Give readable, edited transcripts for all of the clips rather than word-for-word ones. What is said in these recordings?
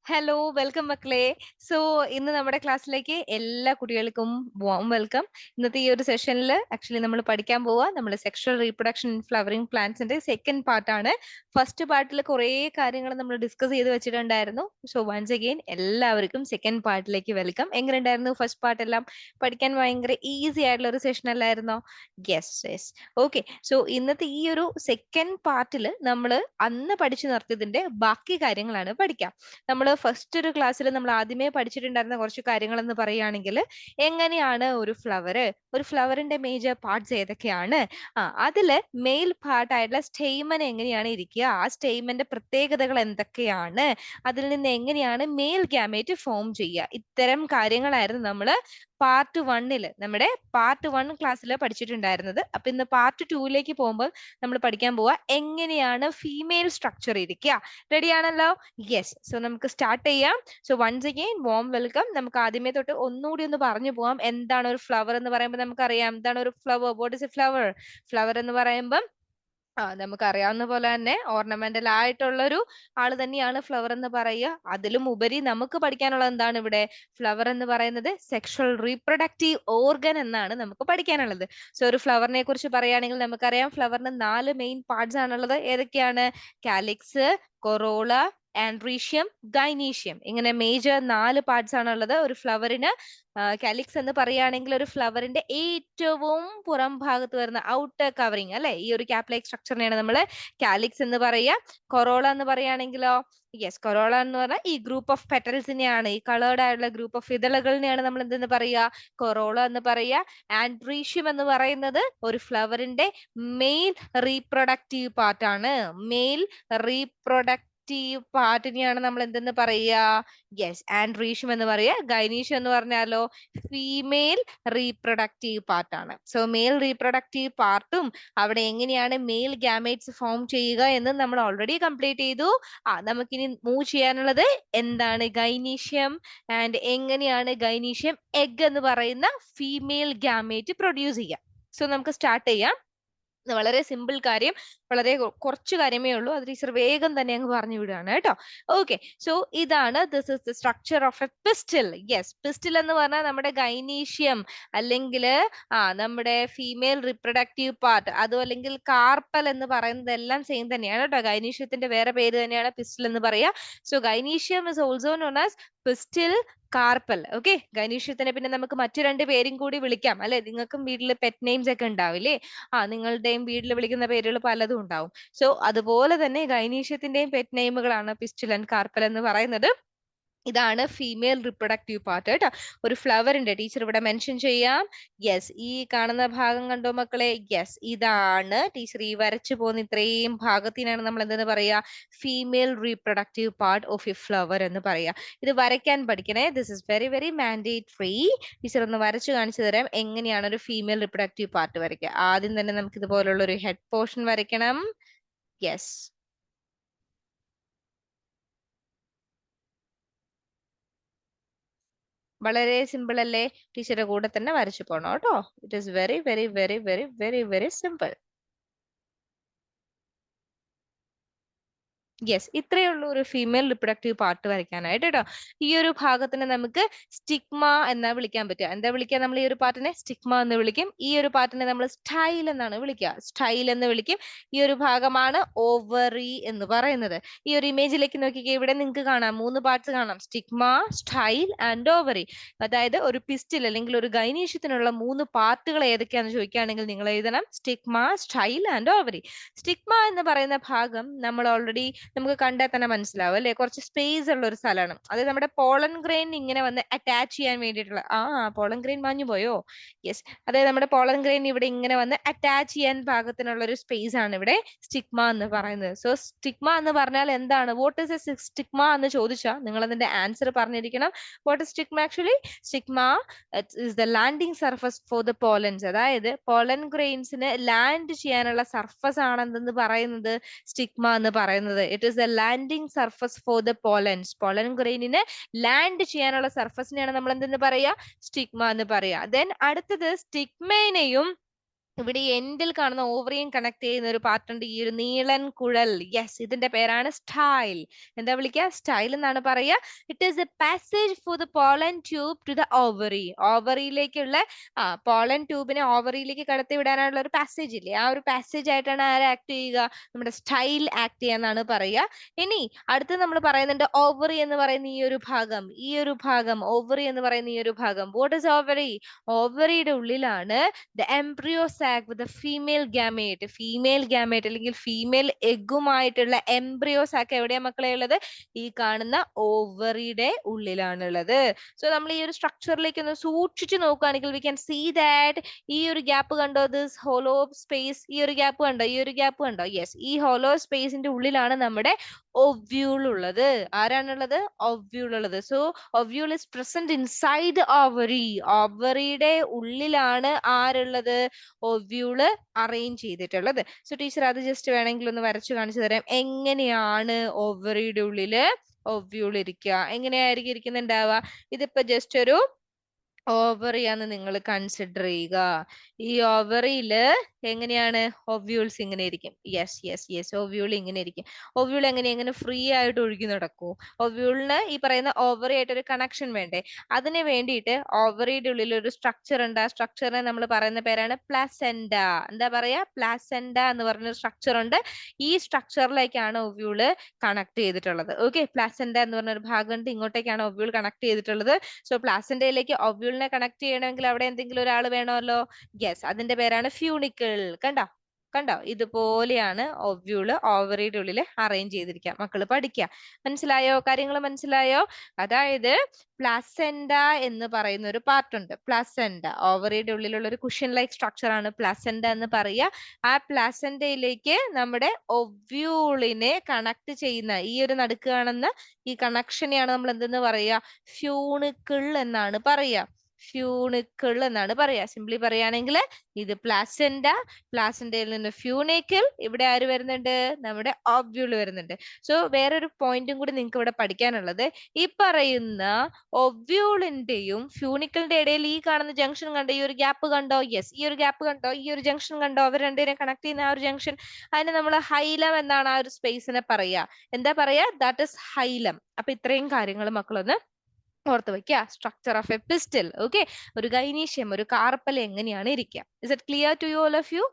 Hello, welcome മക്കളെ. So ഇന്ന് നമ്മുടെ ക്ലാസ്സിലേക്ക് എല്ലാ കുട്ടികൾക്കും വാം വെൽക്കം. ഇന്നത്തെ ഈ ഒരു സെഷനിൽ ആക്ച്വലി നമ്മൾ പഠിക്കാൻ പോവാ നമ്മൾ സെക്ഷൽ റീപ്രൊഡക്ഷൻ ഇൻ ഫ്ലവറിംഗ് പ്ലാന്റ്സിന്റെ സെക്കൻഡ് പാർട്ടാണ്. ഫസ്റ്റ് പാർട്ടിൽ കുറേ കാര്യങ്ങൾ നമ്മൾ ഡിസ്കസ് ചെയ്ത് വെച്ചിട്ടുണ്ടായിരുന്നു. സോ വൺസ് അഗെയിൻ എല്ലാവർക്കും സെക്കൻഡ് പാർട്ടിലേക്ക് വെൽക്കം. എങ്ങനെ ഉണ്ടായിരുന്നു ഫസ്റ്റ് പാർട്ട് എല്ലാം? പഠിക്കാൻ ഭയങ്കര ഈസി ആയിട്ടുള്ള ഒരു സെഷൻ അല്ലായിരുന്നോ? യെസ്. ഓക്കെ, സോ ഇന്നത്തെ ഈ ഒരു സെക്കൻഡ് പാർട്ടിൽ നമ്മൾ അന്ന് പഠിച്ചു നിർത്തിയതിന്റെ ബാക്കി കാര്യങ്ങളാണ് പഠിക്കാം. നമ്മൾ ഫസ്റ്റ് ഒരു ക്ലാസ്സിൽ നമ്മൾ ആദ്യമേ പഠിച്ചിട്ടുണ്ടായിരുന്ന കുറച്ച് കാര്യങ്ങൾ എന്ന് പറയുകയാണെങ്കിൽ എങ്ങനെയാണ് ഒരു ഫ്ലവറിന്റെ മേജർ പാർട്സ് ഏതൊക്കെയാണ്, അതില് മെയിൽ പാർട്ട് ആയിട്ടുള്ള സ്റ്റെയ്മൻ എങ്ങനെയാണ് ഇരിക്കുക, ആ സ്റ്റെയ്മന്റെ പ്രത്യേകതകൾ എന്തൊക്കെയാണ്, അതിൽ നിന്ന് എങ്ങനെയാണ് മെയിൽ ഗാമേറ്റ് ഫോം ചെയ്യുക, ഇത്തരം കാര്യങ്ങളായിരുന്നു നമ്മൾ നമ്മുടെ പാർട്ട് 1 ക്ലാസ്സിൽ പഠിച്ചിട്ടുണ്ടായിരുന്നത്. അപ്പൊ ഇന്ന് പാർട്ട് 2ലേക്ക് പോകുമ്പോൾ നമ്മൾ പഠിക്കാൻ പോവാ എങ്ങനെയാണ് ഫീമെയിൽ സ്ട്രക്ചർ ഇരിക്കുക. റെഡി ആണല്ലോ? യെസ്. സോ നമുക്ക് സ്റ്റാർട്ട് ചെയ്യാം. So once again warm welcome. നമുക്ക് ആദ്യമേ തൊട്ട് ഒന്നുകൂടി ഒന്ന് പറഞ്ഞു പോവാം. എന്താണ് ഒരു ഫ്ലവർ എന്ന് പറയുമ്പോൾ നമുക്കറിയാം. എന്താണ് ഒരു flower? What is A flower? Flower എന്ന് പറയുമ്പം നമുക്ക് അറിയാവുന്ന പോലെ തന്നെ ഓർണമെന്റൽ ആയിട്ടുള്ള ഒരു ആള് തന്നെയാണ് ഫ്ലവർ എന്ന് പറയുക. അതിലും ഉപരി നമുക്ക് പഠിക്കാനുള്ളത് എന്താണ് ഇവിടെ? ഫ്ലവർ എന്ന് പറയുന്നത് സെക്ഷൽ റീപ്രൊഡക്റ്റീവ് ഓർഗൻ എന്നാണ് നമുക്ക് പഠിക്കാനുള്ളത്. സോ ഒരു ഫ്ലവറിനെ കുറിച്ച് പറയുകയാണെങ്കിൽ നമുക്കറിയാം ഫ്ലവറിന് 4 മെയിൻ പാർട്സ് ആണുള്ളത്. ഏതൊക്കെയാണ്? Calyx, corolla, androecium, gynoecium. ഇങ്ങനെ മേജർ 4 പാർട്സ് ആണുള്ളത് ഒരു ഫ്ലവറിന്. കാലിക്സ് എന്ന് പറയുകയാണെങ്കിൽ ഒരു ഫ്ലവറിന്റെ ഏറ്റവും പുറം ഭാഗത്ത് വരുന്ന ഔട്ടർ കവറിങ് അല്ലെ, ഈ ഒരു ക്യാപ് ലൈക്ക് സ്ട്രക്ചറിനെയാണ് നമ്മൾ കാലിക്സ് എന്ന് പറയുക. കൊറോള എന്ന് പറയുകയാണെങ്കിലോ, യെസ്, കൊറോള എന്ന് പറഞ്ഞാൽ ഈ ഗ്രൂപ്പ് ഓഫ് പെറ്റൽസിനെയാണ്, ഈ കളേർഡ് ആയിട്ടുള്ള ഗ്രൂപ്പ് ഓഫ് ഇതളുകളിനെയാണ് നമ്മൾ എന്തെന്ന് പറയുക? കൊറോള എന്ന് പറയുക. ആൻഡ്രീഷ്യം എന്ന് പറയുന്നത് ഒരു ഫ്ലവറിന്റെ മെയിൽ റീപ്രൊഡക്റ്റീവ് പാർട്ടാണ്. മെയിൽ റീപ്രൊഡക്റ്റീവ് പാർട്ടിനെയാണ് നമ്മൾ എന്തെന്ന് പറയുക? യെസ്, ആൻഡ്രീഷ്യം എന്ന് പറയുക. ഗൈനീഷ്യം എന്ന് പറഞ്ഞാലോ ഫീമെയിൽ റീപ്രൊഡക്റ്റീവ് പാർട്ടാണ്. സോ മെയിൽ റീപ്രൊഡക്റ്റീവ് പാർട്ടും അവിടെ എങ്ങനെയാണ് മെയിൽ ഗാമേറ്റ്സ് ഫോം ചെയ്യുക എന്ന് നമ്മൾ ഓൾറെഡി കംപ്ലീറ്റ് ചെയ്തു. നമുക്കിനി മൂവ് ചെയ്യാനുള്ളത് എന്താണ്? ഗൈനീഷ്യം. ആൻഡ് എങ്ങനെയാണ് ഗൈനീഷ്യം എഗ് എന്ന് പറയുന്ന ഫീമെയിൽ ഗാമേറ്റ് പ്രൊഡ്യൂസ് ചെയ്യുക. സോ നമുക്ക് സ്റ്റാർട്ട് ചെയ്യാം. വളരെ സിമ്പിൾ കാര്യം, വളരെ കുറച്ച് കാര്യമേ ഉള്ളൂ. അത് ടീച്ചർ വേഗം തന്നെ അങ്ങ് പറഞ്ഞു വിടുകയാണ് കേട്ടോ. ഓക്കെ, സോ ഇതാണ് this is the structure of A pistil. Yes, pistil എന്ന് പറഞ്ഞാൽ നമ്മുടെ ഗൈനീഷ്യം അല്ലെങ്കിൽ നമ്മുടെ ഫീമെയിൽ റിപ്രൊഡക്റ്റീവ് പാർട്ട്, അതും അല്ലെങ്കിൽ കാർപ്പൽ എന്ന് പറയുന്നത് എല്ലാം സെയിം തന്നെയാണ് കേട്ടോ. ഗൈനീഷ്യത്തിന്റെ വേറെ പേര് തന്നെയാണ് പിസ്റ്റിൽ എന്ന് പറയാ. So gynoecium is also known as pistil, carpel. Okay, ഗൈനീഷ്യത്തിനെ പിന്നെ നമുക്ക് മറ്റു 2 പേരും കൂടി വിളിക്കാം അല്ലെ. നിങ്ങൾക്കും വീട്ടിൽ പെറ്റ് നെയിംസ് ഒക്കെ ഉണ്ടാവില്ലേ? നിങ്ങളുടെയും വീട്ടിൽ വിളിക്കുന്ന പേരുകൾ പലതും ഉണ്ടാവും. സോ അതുപോലെ തന്നെ ഗൈനീഷ്യത്തിന്റെയും പെറ്റ് നെയിമുകളാണ് പിസ്റ്റുൽ ആൻഡ് കാർപ്പൽ എന്ന് പറയുന്നത്. ഇതാണ് ഫീമെയിൽ റിപ്രൊഡക്റ്റീവ് പാർട്ട് കേട്ടോ. ഒരു ഫ്ലവറിന്റെ ടീച്ചർ ഇവിടെ മെൻഷൻ ചെയ്യാം. യെസ്, ഈ കാണുന്ന ഭാഗം കണ്ടോ മക്കളെ? യെസ്, ഇതാണ് ടീച്ചർ ഈ വരച്ചു പോകുന്ന ഇത്രയും ഭാഗത്തിനാണ് നമ്മൾ എന്തെന്ന് പറയാ? Female reproductive part of A flower എന്ന് പറയാ. ഇത് വരയ്ക്കാൻ പഠിക്കണേ. This is very very mandatory. Teacher ഒന്ന് വരച്ചു കാണിച്ചു തരാം എങ്ങനെയാണ് ഒരു ഫീമെയിൽ റിപ്രൊഡക്റ്റീവ് പാർട്ട് വരയ്ക്കുക. ആദ്യം തന്നെ നമുക്ക് ഇതുപോലുള്ള ഒരു ഹെഡ് പോർഷൻ വരയ്ക്കണം. യെസ്, വളരെ സിമ്പിൾ അല്ലേ? ടീച്ചറുടെ കൂടെ തന്നെ വരച്ചു പോണം കേട്ടോ. It is very very very very very very simple. Yes, ഇത്രയേ ഉള്ളൂ ഒരു ഫീമെയിൽ റിപ്രൊഡക്റ്റീവ് പാർട്ട് വരയ്ക്കാനായിട്ട് കേട്ടോ. ഈ ഒരു ഭാഗത്തിന് നമുക്ക് സ്റ്റിഗ്മ എന്നാ വിളിക്കാൻ പറ്റുക. എന്താ വിളിക്കുക നമ്മൾ ഈ ഒരു പാർട്ടിനെ? സ്റ്റിഗ്മ എന്ന് വിളിക്കും. ഈ ഒരു പാർട്ടിനെ നമ്മൾ സ്റ്റൈൽ എന്നാണ് വിളിക്കുക. സ്റ്റൈൽ എന്ന് വിളിക്കും. ഈ ഒരു ഭാഗമാണ് ഓവറി എന്ന് പറയുന്നത്. ഈ ഒരു ഇമേജിലേക്ക് നോക്കിക്കേ, ഇവിടെ നിങ്ങൾക്ക് കാണാം 3 പാർട്സ് കാണാം. Stigma, style and ovary. അതായത് ഒരു പിസ്റ്റിൽ അല്ലെങ്കിൽ ഒരു ഗൈനീഷ്യത്തിനുള്ള 3 പാർട്ടുകൾ ഏതൊക്കെയാണെന്ന് ചോദിക്കുകയാണെങ്കിൽ നിങ്ങൾ എഴുതണം stigma, style and ovary. Stigma എന്ന് പറയുന്ന ഭാഗം നമ്മൾ ഓൾറെഡി നമുക്ക് കണ്ടാൽ തന്നെ മനസ്സിലാവും അല്ലെ, കുറച്ച് സ്പേസ് ഉള്ള ഒരു സ്ഥലമാണ്. അത് നമ്മുടെ പോളൻ ഗ്രെയിൻ ഇങ്ങനെ വന്ന് അറ്റാച്ച് ചെയ്യാൻ വേണ്ടിയിട്ടുള്ള പോളൻ ഗ്രെയിൻ മാഞ്ഞു പോയോ? യെസ്, അതായത് നമ്മുടെ പോളൻ ഗ്രെയിൻ ഇവിടെ ഇങ്ങനെ വന്ന് അറ്റാച്ച് ചെയ്യാൻ പാകത്തിനുള്ള ഒരു സ്പേസ് ആണ് ഇവിടെ സ്റ്റിഗ്മ എന്ന് പറയുന്നത്. സോ സ്റ്റിഗ്മ എന്ന് പറഞ്ഞാൽ എന്താണ്? വാട്ട് ഇസ് എ സ്റ്റിഗ്മ എന്ന് ചോദിച്ചാൽ നിങ്ങൾ അതിന്റെ ആൻസർ പറഞ്ഞിരിക്കണം. What is stigma? Actually stigma is the landing surface for the pollens. അതായത് പോളൻ ഗ്രെയിൻസിന് ലാൻഡ് ചെയ്യാനുള്ള സർഫസ് ആണ് എന്തെന്ന് പറയുന്നത്? സ്റ്റിഗ്മ എന്ന് പറയുന്നത്. It is the landing surface for the pollens. Pollen ഗ്രെയിനിന് ലാൻഡ് ചെയ്യാനുള്ള സർഫസിനെയാണ് നമ്മൾ എന്തെന്ന് പറയാ? സ്റ്റിഗ്മ എന്ന് പറയാ. ദെൻ അടുത്തത് സ്റ്റിഗ്മേനെയും ഇവിടെ ഈ എൻഡിൽ കാണുന്ന ഓവറിയും കണക്ട് ചെയ്യുന്ന ഒരു പാർട്ട് ഉണ്ട്, ഈ ഒരു നീളൻ കുഴൽ. യെസ്, ഇതിന്റെ പേരാണ് സ്റ്റൈൽ. എന്താ വിളിക്കുക? സ്റ്റൈൽ എന്നാണ് പറയുക. It is a passage for the pollen tube to the ovary. ഓവറിയിലേക്കുള്ള പോളൻ ട്യൂബിനെ ഓവറിയിലേക്ക് കടത്തി വിടാനുള്ള ഒരു പാസേജ് ഇല്ലേ, ആ ഒരു പാസേജ് ആയിട്ടാണ് ആര് ആക്ട് ചെയ്യുക? നമ്മുടെ സ്റ്റൈൽ ആക്ട് ചെയ്യാന്നാണ് പറയുക. ഇനി അടുത്ത് നമ്മൾ പറയുന്നുണ്ട് ഓവറി എന്ന് പറയുന്ന ഈ ഒരു ഭാഗം ഓവറി എന്ന് പറയുന്ന ഈ ഒരു ഭാഗം. What is ovary? ഓവറിയുടെ ഉള്ളിലാണ് the embryo sac with the female gamete. Female gamete അല്ലെങ്കിൽ ഫീമെയിൽ എഗ്ഗുമായിട്ടുള്ള എംബ്രിയോ സാക്ക് എവിടെയാ മക്കളെ ഉള്ളത്? ഈ കാണുന്ന ഓവറിയുടെ ഉള്ളിലാണുള്ളത്. സോ നമ്മൾ ഈ ഒരു സ്ട്രക്ചറിലേക്ക് ഒന്ന് സൂക്ഷിച്ചു നോക്കുകയാണെങ്കിൽ we can see that ഈ ഒരു ഗ്യാപ്പ് കണ്ടോ? ദിസ് ഹോളോ സ്പേസ്, ഈ ഒരു ഗ്യാപ്പ് കണ്ടോ? യെസ്, ഈ ഹോളോ സ്പേസിന്റെ ഉള്ളിലാണ് നമ്മുടെ ഒവ്യൂൾ ഉള്ളത്. ആരാണുള്ളത്? ഒവ്യൂൾ ഉള്ളത്. So ovule is present inside ovary. ഓവറിയുടെ ഉള്ളിലാണ് ആരുള്ളത്? ഒവ്യൂള് അറേഞ്ച് ചെയ്തിട്ടുള്ളത്. സോ ടീച്ചർ അത് ജസ്റ്റ് വേണമെങ്കിൽ ഒന്ന് വരച്ചു കാണിച്ചു തരാം. എങ്ങനെയാണ് ഓവറിയുടെ ഉള്ളില് ഒവ്യൂൾ ഇരിക്കുക? എങ്ങനെയായിരിക്കും ഇരിക്കുന്നുണ്ടാവുക? ഇതിപ്പോ ജസ്റ്റ് ഒരു ഓവറിയാന്ന് നിങ്ങൾ കൺസിഡർ ചെയ്യുക. ഈ ഓവറിയില് എങ്ങനെയാണ് ഒവ്യൂൾസ്? ഇങ്ങനെ ഇരിക്കും. യെസ്, ഒവ്യൂൾ ഇങ്ങനെ ഇരിക്കും. ഒവ്യൂൾ എങ്ങനെ ഫ്രീ ആയിട്ട് ഒഴുകി നടക്കൂ? ഒവ്യൂളിന് ഈ പറയുന്ന ഓവറി ആയിട്ട് ഒരു കണക്ഷൻ വേണ്ടേ? അതിന് വേണ്ടിയിട്ട് ഓവറിയുടെ ഉള്ളിൽ ഒരു സ്ട്രക്ചർ ഉണ്ട്. ആ സ്ട്രക്ചറിനെ നമ്മൾ പറയുന്ന പേരാണ് പ്ലാസെന്റ. എന്താ പറയാ? പ്ലാസെന്റ എന്ന് പറഞ്ഞ സ്ട്രക്ചർ ഉണ്ട്. ഈ സ്ട്രക്ചറിലേക്കാണ് ഒവ്യൂള് കണക്ട് ചെയ്തിട്ടുള്ളത്. ഓക്കെ, പ്ലാസെന്റ എന്ന് പറഞ്ഞ ഒരു ഭാഗമുണ്ട്, ഇങ്ങോട്ടേക്കാണ് ഒവ്യൂൾ കണക്ട് ചെയ്തിട്ടുള്ളത്. സോ പ്ലാസെന്റയിലേക്ക് ഒവ്യൂളിനെ കണക്ട് ചെയ്യണമെങ്കിൽ അവിടെ എന്തെങ്കിലും ഒരാൾ വേണമല്ലോ. യെസ്, അതിന്റെ പേരാണ് ഫ്യൂണിക്കിൾ. കണ്ടോ ഇതുപോലെയാണ് ഒവ്യൂള് ഓവറിയുടെ ഉള്ളിൽ അറേഞ്ച് ചെയ്തിരിക്കുക. മക്കള് പഠിക്കുക. മനസ്സിലായോ? കാര്യങ്ങൾ മനസ്സിലായോ? അതായത് പ്ലാസെന്റ എന്ന് പറയുന്ന ഒരു പാർട്ട് ഉണ്ട്. പ്ലാസെന്റ ഓവറിയുടെ ഉള്ളിലുള്ള ഒരു കുഷൻ ലൈക്ക് സ്ട്രക്ചർ ആണ് പ്ലാസെന്റ എന്ന് പറയുക. ആ പ്ലാസെന്റയിലേക്ക് നമ്മുടെ ഒവ്യൂളിനെ കണക്ട് ചെയ്യുന്ന ഈ ഒരു നടുക്ക് കാണുന്ന ഈ കണക്ഷനെയാണ് നമ്മൾ എന്തെന്ന് പറയുക? ഫ്യൂണിക്കിൾ എന്നാണ് പറയുക. സിംപ്ലി പറയുകയാണെങ്കിൽ ഇത് പ്ലാസെന്റ, പ്ലാസെന്റയിൽ നിന്ന് ഫ്യൂണിക്കിൾ, ഇവിടെ ആര് വരുന്നുണ്ട്? നമ്മുടെ ഓവ്യൂൾ വരുന്നുണ്ട്. സോ വേറൊരു പോയിന്റും കൂടി നിങ്ങൾക്ക് ഇവിടെ പഠിക്കാനുള്ളത്, ഈ പറയുന്ന ഒവ്യൂളിന്റെയും ഫ്യൂണിക്കിളിന്റെ ഇടയിൽ ഈ കാണുന്ന ജംഗ്ഷൻ കണ്ടോ? ഈ ഒരു ഗ്യാപ്പ് കണ്ടോ? യെസ്, ഈ ഒരു ഗ്യാപ്പ് കണ്ടോ? ഈ ഒരു ജംഗ്ഷൻ കണ്ടോ? അവർ രണ്ടുപേരെ കണക്ട് ചെയ്യുന്ന ആ ഒരു ജംഗ്ഷൻ, അതിന് നമ്മൾ ഹൈലം എന്നാണ് ആ ഒരു സ്പേസിനെ പറയാ. എന്താ പറയാ? That is hilum. അപ്പൊ ഇത്രയും കാര്യങ്ങൾ മക്കളൊന്ന് ഓർത്ത് വെക്കുക. Structure of a pistil. Okay, ഒരു ഗൈനീഷ്യം, ഒരു കാർപ്പൽ എങ്ങനെയാണ് ഇരിക്കുക? Is it clear to you all of you?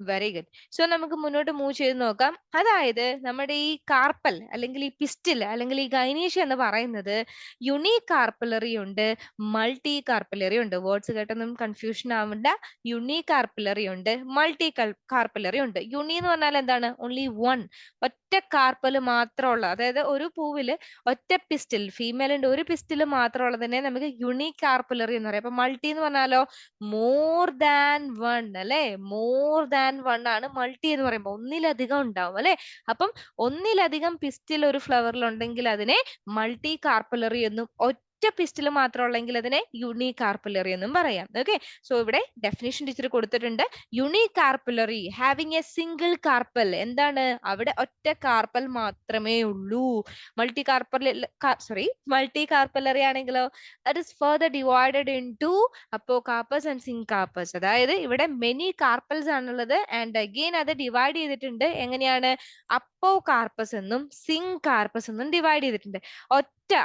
Very good. So നമുക്ക് മുന്നോട്ട് മൂവ് ചെയ്ത് നോക്കാം. അതായത് നമ്മുടെ ഈ കാർപ്പൽ അല്ലെങ്കിൽ ഈ പിസ്റ്റിൽ അല്ലെങ്കിൽ ഈ ഗൈനീഷ്യ എന്ന് പറയുന്നത് യുണീക് കാർപ്പലറി ഉണ്ട്, മൾട്ടി കാർപ്പലറി ഉണ്ട്. വേർഡ്സ് കേട്ടൊന്നും കൺഫ്യൂഷൻ ആവണ്ട. യുണീക് കാർപ്പലറി ഉണ്ട്, മൾട്ടി കാർപ്പലറി ഉണ്ട്. യുണി എന്ന് പറഞ്ഞാൽ എന്താണ്? ഓൺലി വൺ, ഒറ്റ കാർപ്പൽ മാത്രമുള്ള, അതായത് ഒരു പൂവില് ഒറ്റ പിസ്റ്റിൽ, ഫീമെയിലിന്റെ ഒരു പിസ്റ്റിൽ മാത്രമുള്ളതിനെ നമുക്ക് യുണീക് കാർപ്പലറി എന്ന് പറയാം. അപ്പൊ മൾട്ടി എന്ന് പറഞ്ഞാലോ മോർ ദാൻ വൺ അല്ലെ? മോർ ദാൻ വൺ ആണ് മൾട്ടി എന്ന് പറയുമ്പോൾ. ഒന്നിലധികം ഉണ്ടാവും അല്ലെ? അപ്പം ഒന്നിലധികം പിസ്റ്റിൽ ഒരു ഫ്ലവറിൽ ഉണ്ടെങ്കിൽ അതിനെ മൾട്ടി കാർപ്പലറി എന്നും, ഒറ്റ പിസ്റ്റിൽ മാത്രം ഉള്ളെങ്കിൽ അതിനെ യുണീക് കാർപ്പലറി എന്നും പറയാം. ഓക്കെ, സോ ഇവിടെ ഡെഫിനിഷൻ ടീച്ചർ കൊടുത്തിട്ടുണ്ട്. Unique carpellary having a single carpel. എന്താണ്? അവിടെ ഒറ്റ കാർപ്പൽ മാത്രമേ ഉള്ളൂ. മൾട്ടി കാർപ്പലറി ആണെങ്കിലോ that is further divided into apocarpous and syncarpous. അതായത് ഇവിടെ മെനി കാർപ്പൽസ് ആണുള്ളത് ആൻഡ് അഗെയിൻ അത് ഡിവൈഡ് ചെയ്തിട്ടുണ്ട്. എങ്ങനെയാണ്? അപ്പോകാർപ്പസ് എന്നും സിൻകാർപ്പസ് എന്നും ഡിവൈഡ് ചെയ്തിട്ടുണ്ട്.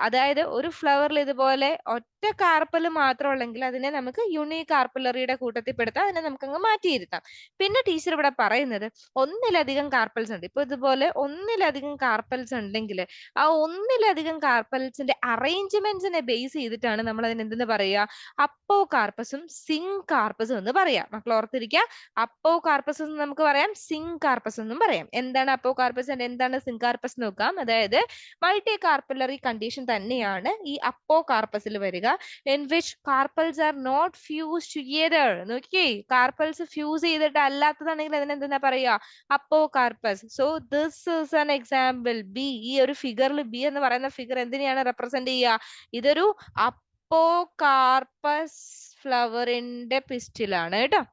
അതായത് ഒരു ഫ്ലവറിൽ ഇതുപോലെ ഒറ്റ കാർപ്പൽ മാത്രം ഉള്ളെങ്കിൽ അതിനെ നമുക്ക് യുണീക് കാർപ്പലറിയുടെ കൂട്ടത്തിൽ പെടുത്താം, അതിനെ നമുക്ക് അങ്ങ് മാറ്റിയിരുത്താം. പിന്നെ ടീച്ചർ ഇവിടെ പറയുന്നത് ഒന്നിലധികം കാർപ്പൽസ് ഉണ്ട്. ഇപ്പൊ ഇതുപോലെ ഒന്നിലധികം കാർപ്പൽസ് ഉണ്ടെങ്കിൽ ആ ഒന്നിലധികം കാർപ്പൽസിന്റെ അറേഞ്ച്മെന്റ്സിനെ ബേസ് ചെയ്തിട്ടാണ് നമ്മൾ അതിന് എന്തെന്ന് പറയുക? അപ്പോ കാർപ്പസും സിങ് കാർപ്പസും എന്ന് പറയാം. മക്കൾ ഓർത്തിരിക്കുക, അപ്പോ കാർപ്പസ് എന്ന് നമുക്ക് പറയാം, സിങ് കാർപ്പസ് എന്നും പറയാം. എന്താണ് അപ്പോ കാർപ്പസ് ആൻഡ് എന്താണ് സിങ് കാർപ്പസ് നോക്കാം. അതായത് മൾട്ടി കാർപ്പലറി കണ്ടീഷൻ തന്നെയാണ് ഈ അപ്പോ കാർപ്പസിൽ വരിക, in which carpels are not fused together. നോക്കിയേ, കാർപ്പൽസ് ഫ്യൂസ് ചെയ്തിട്ട് അല്ലാത്തതാണെങ്കിൽ അതിന് എന്താ പറയാ? അപ്പോ carpus. So this is an example. B, ഈ ഒരു ഫിഗറിൽ ബി എന്ന് പറയുന്ന ഫിഗർ എന്തിനെയാണ് റെപ്രസെന്റ് ചെയ്യുക? ഇതൊരു അപ്പോ കാർപ്പസ് ഫ്ലവറിന്റെ പിസ്റ്റിലാണ് കേട്ടോ.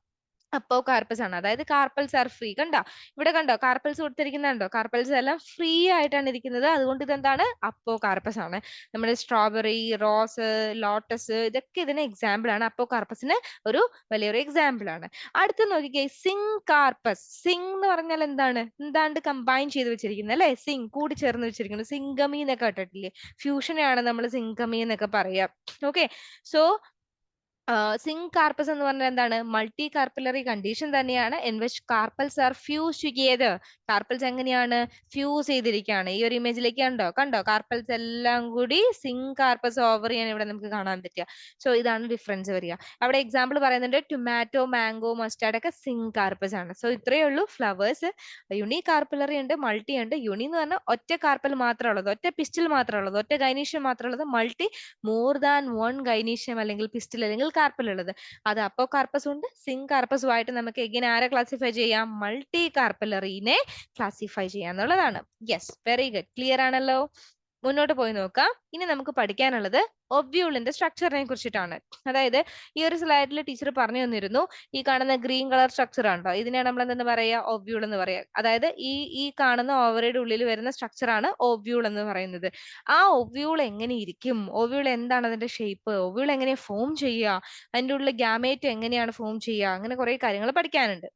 അപ്പോകാർപ്പസ് ആണ്. അതായത് കാർപ്പൽസ് ആർ ഫ്രീ. കണ്ടോ? ഇവിടെ കണ്ടോ? കാർപ്പൽസ് കൊടുത്തിരിക്കുന്നുണ്ടോ? കാർപ്പൽസ് എല്ലാം ഫ്രീ ആയിട്ടാണ് ഇരിക്കുന്നത്. അതുകൊണ്ട് ഇതെന്താണ്? അപ്പോകാർപ്പസ് ആണ്. നമ്മുടെ സ്ട്രോബെറി, റോസ്, ലോട്ടസ് ഇതൊക്കെ ഇതിന് എക്സാമ്പിൾ ആണ്. അപ്പോകാർപ്പസിന് ഒരു വലിയൊരു എക്സാമ്പിൾ ആണ്. അടുത്ത് നോക്കിക്കേ, സിങ്കാർപ്പസ്. സിങ് എന്ന് പറഞ്ഞാൽ എന്താണ്? എന്താണ്ട് കമ്പൈൻ ചെയ്ത് വെച്ചിരിക്കുന്നത് അല്ലെ? സിങ് കൂടി ചേർന്ന് വെച്ചിരിക്കുന്നത്. സിംഗമി എന്നൊക്കെ കേട്ടിട്ടില്ലേ? ഫ്യൂഷനെയാണ് നമ്മൾ സിംഗമി എന്നൊക്കെ പറയാ. ഓക്കെ, സോ സിങ്കാർപ്പസ് എന്ന് പറഞ്ഞാൽ എന്താണ്? മൾട്ടി കാർപ്പലറി കണ്ടീഷൻ തന്നെയാണ്. In which carpels are fuse together. Carpels എങ്ങനെയാണ്? ഫ്യൂസ് ചെയ്തിരിക്കുകയാണ്. ഈ ഒരു ഇമേജിലേക്ക് കണ്ടോ? കണ്ടോ? കാർപ്പൽസ് എല്ലാം കൂടി സിങ്കാർപ്പസ് ഓവറിയാണ് ഇവിടെ നമുക്ക് കാണാൻ പറ്റുക. സോ ഇതാണ് ഡിഫറൻസ് വരിക. അവിടെ എക്സാമ്പിൾ പറയുന്നുണ്ട്, ടൊമാറ്റോ, മാംഗോ, മസ്റ്റാർഡ് ഒക്കെ സിങ്കാർപ്പസ് ആണ്. സോ ഇത്രയേ ഉള്ളൂ ഫ്ലവേഴ്സ്. യുണി കാർപ്പലറി ഉണ്ട്, മൾട്ടി ഉണ്ട്. യുണി എന്ന് പറഞ്ഞാൽ ഒറ്റ കാർപ്പൽ മാത്രമേ ഉള്ളത്, ഒറ്റ പിസ്റ്റിൽ മാത്രമേ ഉള്ളത്, ഒറ്റ ഗൈനീഷ്യം മാത്രമേ ഉള്ളത്. Multi more than one gynoecium അല്ലെങ്കിൽ പിസ്റ്റിൽ അല്ലെങ്കിൽ കാർപ്പൽ ഉള്ളത്. അത് അപ്പോകാർപ്പസ് ഉണ്ട്. സിങ്കാർപ്പസും ആയിട്ട് നമുക്ക് എങ്ങനെ ആരെ ക്ലാസിഫൈ ചെയ്യാം? മൾട്ടി കാർപ്പലറീനെ ക്ലാസിഫൈ ചെയ്യാം എന്നുള്ളതാണ്. യെസ്, വെരി ഗുഡ്, ക്ലിയർ ആണല്ലോ. മുന്നോട്ട് പോയി നോക്കാം. ഇനി നമുക്ക് പഠിക്കാനുള്ളത് ഒബ്യൂളിന്റെ സ്ട്രക്ചറിനെ കുറിച്ചിട്ടാണ്. അതായത് ഈ ഒരു സ്ലൈഡിൽ ടീച്ചർ പറഞ്ഞു തന്നിരുന്നു, ഈ കാണുന്ന ഗ്രീൻ കളർ സ്ട്രക്ചർ ആണോ, ഇതിനെയാണ് നമ്മൾ എന്തെന്ന് പറയാ? ഒബ്യൂൾ എന്ന് പറയാ. അതായത് ഈ കാണുന്ന ഓവറിയുടെ ഉള്ളിൽ വരുന്ന സ്ട്രക്ചർ ആണ് ഒബ്യൂൾ എന്ന് പറയുന്നത്. ആ ഒബ്യൂൾ എങ്ങനെ ഇരിക്കും? ഒബ്യൂൾ എന്താണ് അതിന്റെ ഷേപ്പ്? ഒബ്യൂൾ എങ്ങനെ ഫോം ചെയ്യുക? അതിന്റെ ഉള്ളിൽ ഗ്യാമേറ്റ് എങ്ങനെയാണ് ഫോം ചെയ്യുക? അങ്ങനെ കുറെ കാര്യങ്ങൾ പഠിക്കാനുണ്ട്.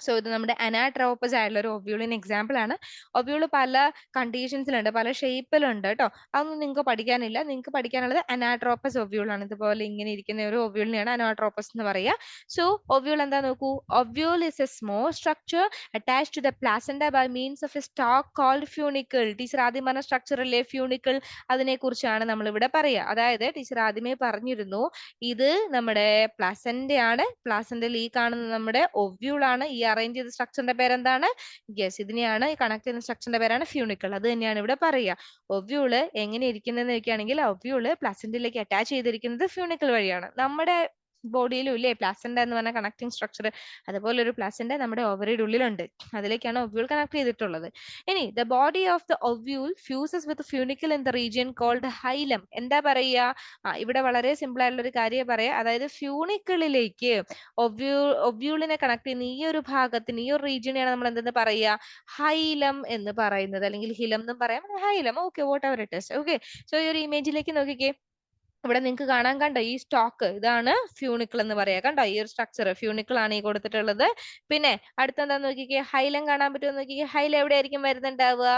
സോ ഇത് നമ്മുടെ അനാട്രോപ്പസ് ആയിട്ടുള്ള ഒരു ഒബ്യൂളിന് എക്സാമ്പിൾ ആണ്. ഒബ്യൂള് പല കണ്ടീഷൻസിലുണ്ട്, പല ഷേപ്പിലുണ്ട് കേട്ടോ. അതൊന്നും നിങ്ങൾക്ക് പഠിക്കാനില്ല. നിങ്ങൾക്ക് പഠിക്കാനുള്ളത് അനാട്രോപ്പസ് ഒബ്യൂൾ ആണ്. ഇതുപോലെ ഇങ്ങനെ ഇരിക്കുന്ന ഒരു ഒബ്യൂളിനെയാണ് അനാട്രോപ്പസ് എന്ന് പറയുക. സോ ഒബ്യൂൾ എന്താ നോക്കൂ. Ovule is a small structure attached to the placenta by means of a stalk called funicle. Teacher ആദ്യം പറഞ്ഞ സ്ട്രക്ചർ അല്ലേ ഫ്യൂണിക്കിൾ, അതിനെ കുറിച്ചാണ് നമ്മൾ ഇവിടെ പറയുക. അതായത് ടീച്ചർ ആദ്യമേ പറഞ്ഞിരുന്നു, ഇത് നമ്മുടെ പ്ലാസന്റയാണ്. പ്ലാസന്റയിൽ ഈ കാണുന്ന നമ്മുടെ ഒവ്യൂൾ ആണ്. ഈ അറേഞ്ച് ചെയ്ത സ്ട്രക്ചറിന്റെ പേരെന്താണ്? യെസ്, ഇതിനെയാണ് ഈ കണക്ട് ചെയ്യുന്ന സ്ട്രക്ചറിന്റെ പേരാണ് ഫ്യൂണിക്കിൾ. അത് തന്നെയാണ് ഇവിടെ പറയുക. ഒവ്യൂള് എങ്ങനെ ഇരിക്കുന്നതെന്ന് വെക്കുകയാണെങ്കിൽ, ഒവ്യൂള് പ്ലാസന്റയിലേക്ക് അറ്റാച്ച് ചെയ്തിരിക്കുന്നത് ഫ്യൂണിക്കിൾ വഴിയാണ്. നമ്മുടെ ബോഡിയിലും ഇല്ലേ പ്ലാസന്റ എന്ന് പറഞ്ഞ കണക്ടിങ് സ്ട്രക്ചർ? അതുപോലെ ഒരു പ്ലാസന്റ നമ്മുടെ ഓവറിയുടെ ഉള്ളിലുണ്ട്. അതിലേക്കാണ് ഒവ്യൂൾ കണക്ട് ചെയ്തിട്ടുള്ളത്. ഇനി the body of the ovule fuses with funicle in the region called hilum. എന്താ പറയുക? ഇവിടെ വളരെ സിമ്പിൾ ആയിട്ടുള്ള ഒരു കാര്യം പറയാം. അതായത് ഫ്യൂണിക്കിളിലേക്ക് ഒബ്യൂളിനെ കണക്ട് ചെയ്യുന്ന ഈ ഒരു ഭാഗത്തിന്, ഈ ഒരു റീജിയനെയാണ് നമ്മൾ എന്തെന്ന് പറയുക? ഹൈലം എന്ന് പറയുന്നത്. അല്ലെങ്കിൽ ഹിലം എന്നും പറയാം, ഹൈലം, okay, what ever it is. Okay, so ഈ ഒരു ഇമേജിലേക്ക് നോക്കിക്കേ. ഇവിടെ നിങ്ങൾക്ക് കാണാൻ, കണ്ടോ? ഈ സ്റ്റോക്ക്, ഇതാണ് ഫ്യൂണിക്കിൾ എന്ന് പറയാ. കണ്ടോ? ഈ ഒരു സ്ട്രക്ചർ ഫ്യൂണിക്കിൾ ആണ് ഈ കൊടുത്തിട്ടുള്ളത്. പിന്നെ അടുത്തെന്താന്ന് നോക്കിക്കേ, ഹൈലം കാണാൻ പറ്റുമോ നോക്കിക്കേ. ഹൈലം എവിടെയായിരിക്കും വരുന്നുണ്ടാവുക?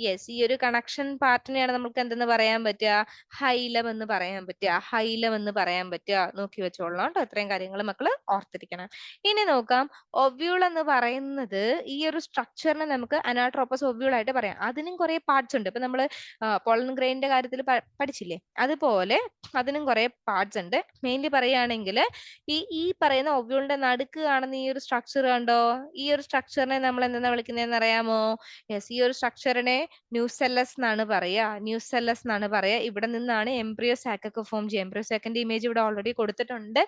യെസ്, ഈ ഒരു കണക്ഷൻ പാർട്ടിനെയാണ് നമുക്ക് എന്തെന്ന് പറയാൻ പറ്റുക? ഹൈലം എന്ന് പറയാൻ പറ്റുക. ഹൈലം എന്ന് പറയാൻ പറ്റുക. നോക്കി വെച്ചോളാം കേട്ടോ. ഇത്രയും കാര്യങ്ങൾ മക്കള് ഓർത്തിരിക്കണം. ഇനി നോക്കാം, ഒവ്യൂൾ എന്ന് പറയുന്നത് ഈ ഒരു സ്ട്രക്ചറിനെ നമുക്ക് അനാട്രോപ്പസ് ഒവ്യൂൾ ആയിട്ട് പറയാം. അതിനും കുറെ പാർട്സ് ഉണ്ട്. ഇപ്പൊ നമ്മള് പോളൻ ഗ്രെയിനിന്റെ കാര്യത്തിൽ പഠിച്ചില്ലേ? അതുപോലെ അതിനും കുറെ പാർട്സ് ഉണ്ട്. മെയിൻലി പറയുകയാണെങ്കിൽ ഈ പറയുന്ന ഒവ്യൂളിന്റെ നടുക്ക് കാണുന്ന ഈ ഒരു സ്ട്രക്ചർ കണ്ടോ? ഈ ഒരു സ്ട്രക്ചറിനെ നമ്മൾ എന്താ വിളിക്കുന്നതെന്ന് അറിയാമോ? യെസ്, ഈ ഒരു സ്ട്രക്ചറിനെ ന്യൂസെല്ലസ് എന്നാണ് പറയാ. ന്യൂസെല്ലസ് എന്നാണ് പറയാ. ഇവിടെ നിന്നാണ് എംബ്രിയോ സാക്ക് ഒക്കെ ഫോം ചെയ്യുക. എംബ്രിയോ സാക്കിന്റെ ഇമേജ് ഇവിടെ ഓൾറെഡി കൊടുത്തിട്ടുണ്ട്.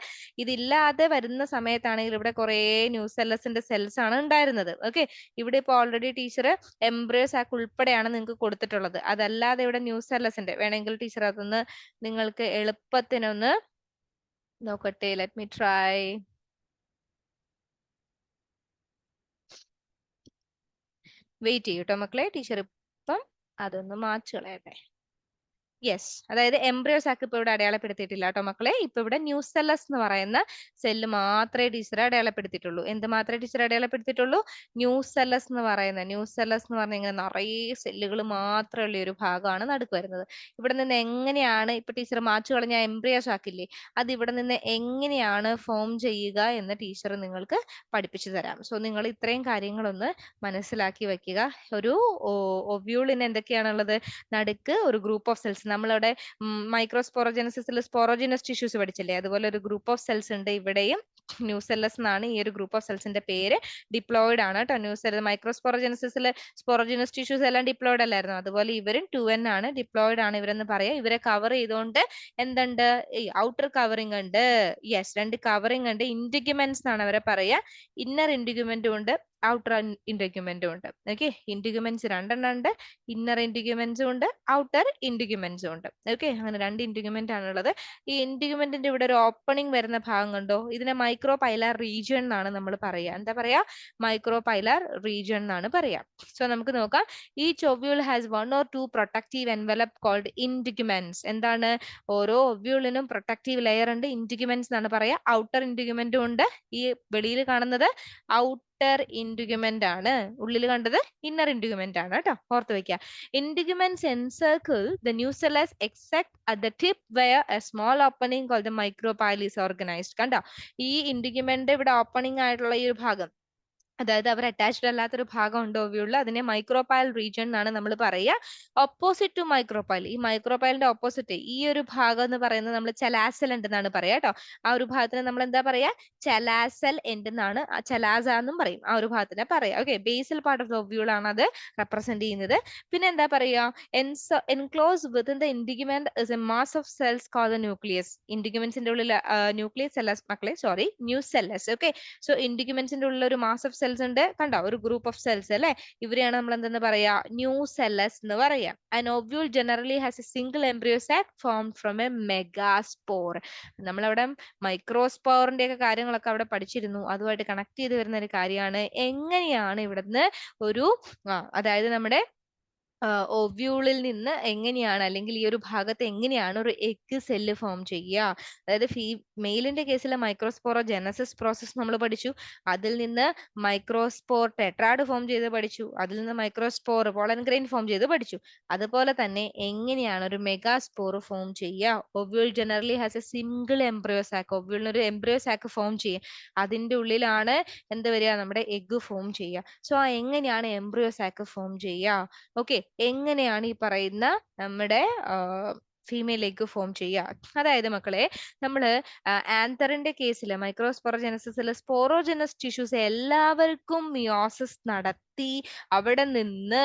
ഇതില്ലാതെ വരുന്ന സമയത്താണെങ്കിൽ ഇവിടെ കുറെ ന്യൂസെല്ലസിന്റെ സെൽസ് ആണ് ഉണ്ടായിരുന്നത്. ഓക്കെ, ഇവിടെ ഇപ്പൊ ഓൾറെഡി ടീച്ചർ എംബ്രിയോ സാക്ക് ഉൾപ്പെടെയാണ് നിങ്ങൾക്ക് കൊടുത്തിട്ടുള്ളത്. അതല്ലാതെ ഇവിടെ ന്യൂസെല്ലസിന്റെ വേണമെങ്കിൽ ടീച്ചർ അതൊന്ന് നിങ്ങൾക്ക് എളുപ്പത്തിനൊന്ന് നോക്കട്ടെ. Let me try. വെയിറ്റ് ചെയ്യൂട്ടോ മക്കളെ, ടീച്ചർ ഇപ്പം അതൊന്ന് മാച്ച് കളയട്ടെ. യെസ്, അതായത് എംബ്രിയോ സാക്ക് ഇപ്പൊ ഇവിടെ അടയാളപ്പെടുത്തിയിട്ടില്ല കേട്ടോ മക്കളെ. ഇപ്പൊ ഇവിടെ ന്യൂസെല്ലസ് എന്ന് പറയുന്ന സെല്ല് മാത്രമേ ടീച്ചർ അടയാളപ്പെടുത്തിയിട്ടുള്ളൂ. എന്ത് മാത്രമേ ടീച്ചർ അടയാളപ്പെടുത്തിയിട്ടുള്ളൂ? ന്യൂസെല്ലസ് എന്ന് പറയുന്ന, ന്യൂസെല്ലസ് എന്ന് പറഞ്ഞ ഇങ്ങനെ നിറയെ സെല്ലുകൾ മാത്രമുള്ള ഒരു ഭാഗമാണ് നടുക്ക് വരുന്നത്. ഇവിടെ നിന്ന് എങ്ങനെയാണ് ഇപ്പൊ ടീച്ചർ മാച്ചു കളഞ്ഞ എംബ്രിയോ സാക്കില്ലേ, അത് ഇവിടെ നിന്ന് എങ്ങനെയാണ് ഫോം ചെയ്യുക എന്ന് ടീച്ചർ നിങ്ങൾക്ക് പഠിപ്പിച്ചു തരാം. സോ നിങ്ങൾ ഇത്രയും കാര്യങ്ങളൊന്ന് മനസ്സിലാക്കി വെക്കുക. ഒരു ഒവ്യൂളിന് എന്തൊക്കെയാണുള്ളത്? നടുക്ക് ഒരു ഗ്രൂപ്പ് ഓഫ് സെൽസ്. നമ്മളവിടെ മൈക്രോസ്പോറോജനസിസിൽ സ്പോറോജിനസ് ടിഷ്യൂസ് പഠിച്ചില്ലേ? അതുപോലെ ഒരു ഗ്രൂപ്പ് ഓഫ് സെൽസ് ഉണ്ട് ഇവിടെയും. ന്യൂസെല്ലസ് എന്നാണ് ഈ ഒരു ഗ്രൂപ്പ് ഓഫ് സെൽസിന്റെ പേര്. ഡിപ്ലോയിഡ് ആണ് കേട്ടോ. ന്യൂസെൽ മൈക്രോസ്പോറോജനസിസിൽ സ്പോറോജിനസ് ടിഷ്യൂസ് എല്ലാം ഡിപ്ലോയിഡ് അല്ലായിരുന്നു. അതുപോലെ ഇവരും 2N ആണ്, ഡിപ്ലോയിഡ് ആണ് ഇവരെന്ന് പറയാം. ഇവരെ കവർ ചെയ്തുകൊണ്ട് എന്തുണ്ട്? ഔട്ടർ കവറിംഗ് ഉണ്ട്. യെസ്, രണ്ട് കവറിംഗ് ഉണ്ട്. ഇൻഡിഗ്യുമെന്റ്സ് എന്നാണ് അവരെ പറയാ. ഇന്നർ ഇൻഡിഗ്യുമെന്റും ഉണ്ട്, ഔട്ടർ ഇന്റഗ്യുമെന്റും ഉണ്ട്. ഓക്കെ, ഇന്റഗ്യുമെന്റ്സ് രണ്ടെണ്ണം ഉണ്ട്. ഇന്നർ ഇന്റഗ്യുമെന്റ്സും ഉണ്ട്, ഔട്ടർ ഇന്റഗ്യുമെന്റ്സും ഉണ്ട്. ഓക്കെ, അങ്ങനെ രണ്ട് ഇന്റഗ്യുമെന്റ് ആണുള്ളത്. ഈ ഇന്റഗ്യുമെന്റിന്റെ ഇവിടെ ഒരു ഓപ്പണിംഗ് വരുന്ന ഭാഗം കണ്ടോ, ഇതിനെ മൈക്രോ പൈലാർ റീജിയൻ എന്നാണ് നമ്മൾ പറയുക. എന്താ പറയാ? മൈക്രോ പൈലാർ റീജിയൻ എന്നാണ് പറയാ. സോ നമുക്ക് നോക്കാം. Each ovule has one or two protective envelope called integuments. എന്താണ്? ഓരോ ഒവ്യൂളിനും പ്രൊട്ടക്റ്റീവ് ലെയർ ഉണ്ട്, ഇന്റഗ്യുമെന്റ്സ് എന്നാണ് പറയാ. ഔട്ടർ ഇന്റഗ്യുമെന്റും ഉണ്ട്. ഈ വെളിയിൽ കാണുന്നത് ഔട്ടർ ഇന്റഗ്യുമെന്റ് ആണ്, ഉള്ളിൽ കണ്ടത് ഇന്നർ ഇന്റഗ്യുമെന്റ് ആണ് കേട്ടോ, ഓർത്ത് വെക്കുക. Integuments encircle the nucellus except at the tip where a small opening called the micropyle is organized. കണ്ടോ, ഈ ഇന്റഗ്യുമെന്റ് ഇവിടെ ഓപ്പണിംഗ് ആയിട്ടുള്ള ഈ ഒരു ഭാഗം, അതായത് അവർ അറ്റാച്ച്ഡ് അല്ലാത്തൊരു ഭാഗം ഉണ്ട് ഒവ്യൂളിൽ, അതിനെ മൈക്രോപൈൽ റീജിയൻ എന്നാണ് നമ്മൾ പറയുക. ഓപ്പോസിറ്റ് ടു മൈക്രോപൈൽ, ഈ മൈക്രോപൈലിന്റെ ഓപ്പോസിറ്റ് ഈ ഒരു ഭാഗം എന്ന് പറയുന്നത് നമ്മൾ ചലാസൽ എൻഡ് എന്നാണ് പറയാ കേട്ടോ. ആ ഒരു ഭാഗത്തിന് നമ്മൾ എന്താ പറയാ? ചലാസൽ എൻഡ് എന്നാണ്, ചലാസ എന്നും പറയും ആ ഒരു ഭാഗത്തിനെ പറയാ. Okay, basal part of the ovule ആണ് അത് റെപ്രസെന്റ് ചെയ്യുന്നത്. പിന്നെ എന്താ പറയാ? Enclose within the integument is a mass of cells called nucleus. ഇന്റഗ്യുമെന്റ്സിന്റെ ഉള്ളിൽ ന്യൂക്ലിയസ് അല്ല മക്കളെ, സോറി, ന്യൂസെല്ലസ്. ഓക്കെ, സോ ഇന്റഗ്യുമെന്റ്സിന്റെ ഉള്ളിൽ ഒരു മാസ് ഓഫ് സെൽസ് ഉണ്ട്, കണ്ടോ, ഒരു ഗ്രൂപ്പ് ഓഫ് സെൽസ് അല്ലെ, ഇവരെയാണ് നമ്മൾ എന്തെന്ന് പറയാ? ന്യൂസെല്ലസ് എന്ന് പറയാ. An ovule generally has a single embryo sac formed from a megaspore. നമ്മളവിടെ മൈക്രോസ്പോറിന്റെ ഒക്കെ കാര്യങ്ങളൊക്കെ അവിടെ പഠിച്ചിരുന്നു, അതുമായിട്ട് കണക്ട് ചെയ്ത് വരുന്ന ഒരു കാര്യമാണ് എങ്ങനെയാണ് ഇവിടുന്ന് ഒരു അതായത് നമ്മുടെ ഓവ്യൂളിൽ നിന്ന് എങ്ങനെയാണ്, അല്ലെങ്കിൽ ഈ ഒരു ഭാഗത്ത് എങ്ങനെയാണ് ഒരു എഗ് സെല്ല് ഫോം ചെയ്യുക. അതായത് മെയിലിന്റെ കേസിൽ മൈക്രോസ്പോറോ ജെനസിസ് പ്രോസസ് നമ്മൾ പഠിച്ചു, അതിൽ നിന്ന് മൈക്രോസ്പോർ ടെട്രാഡ് ഫോം ചെയ്ത് പഠിച്ചു, അതിൽ നിന്ന് മൈക്രോസ്പോർ പോളൻ ഗ്രെയിൻ ഫോം ചെയ്ത് പഠിച്ചു. അതുപോലെ തന്നെ എങ്ങനെയാണ് ഒരു മെഗാസ്പോർ ഫോം ചെയ്യുക. Ovule generally has a single embryo sac, ഒവ്യൂളിന് ഒരു എംബ്രിയോ സാക്ക് ഫോം ചെയ്യും, അതിന്റെ ഉള്ളിലാണ് എന്ത് വരിക? നമ്മുടെ എഗ് ഫോം ചെയ്യുക. സോ എങ്ങനെയാണ് എംബ്രിയോ സാക്ക് ഫോം ചെയ്യുക? ഓക്കെ, എങ്ങനെയാണ് ഈ പറയുന്ന നമ്മുടെ ഫീമെയിൽ എഗ് ഫോം ചെയ്യുക? അതായത് മക്കളെ, നമ്മള് ആന്തറിന്റെ കേസിൽ മൈക്രോസ്പോറോജെനസിസിൽ സ്പോറോജെനസ് ടിഷ്യൂസ് എല്ലാവർക്കും മിയോസിസ് നടത്തി അവിടെ നിന്ന്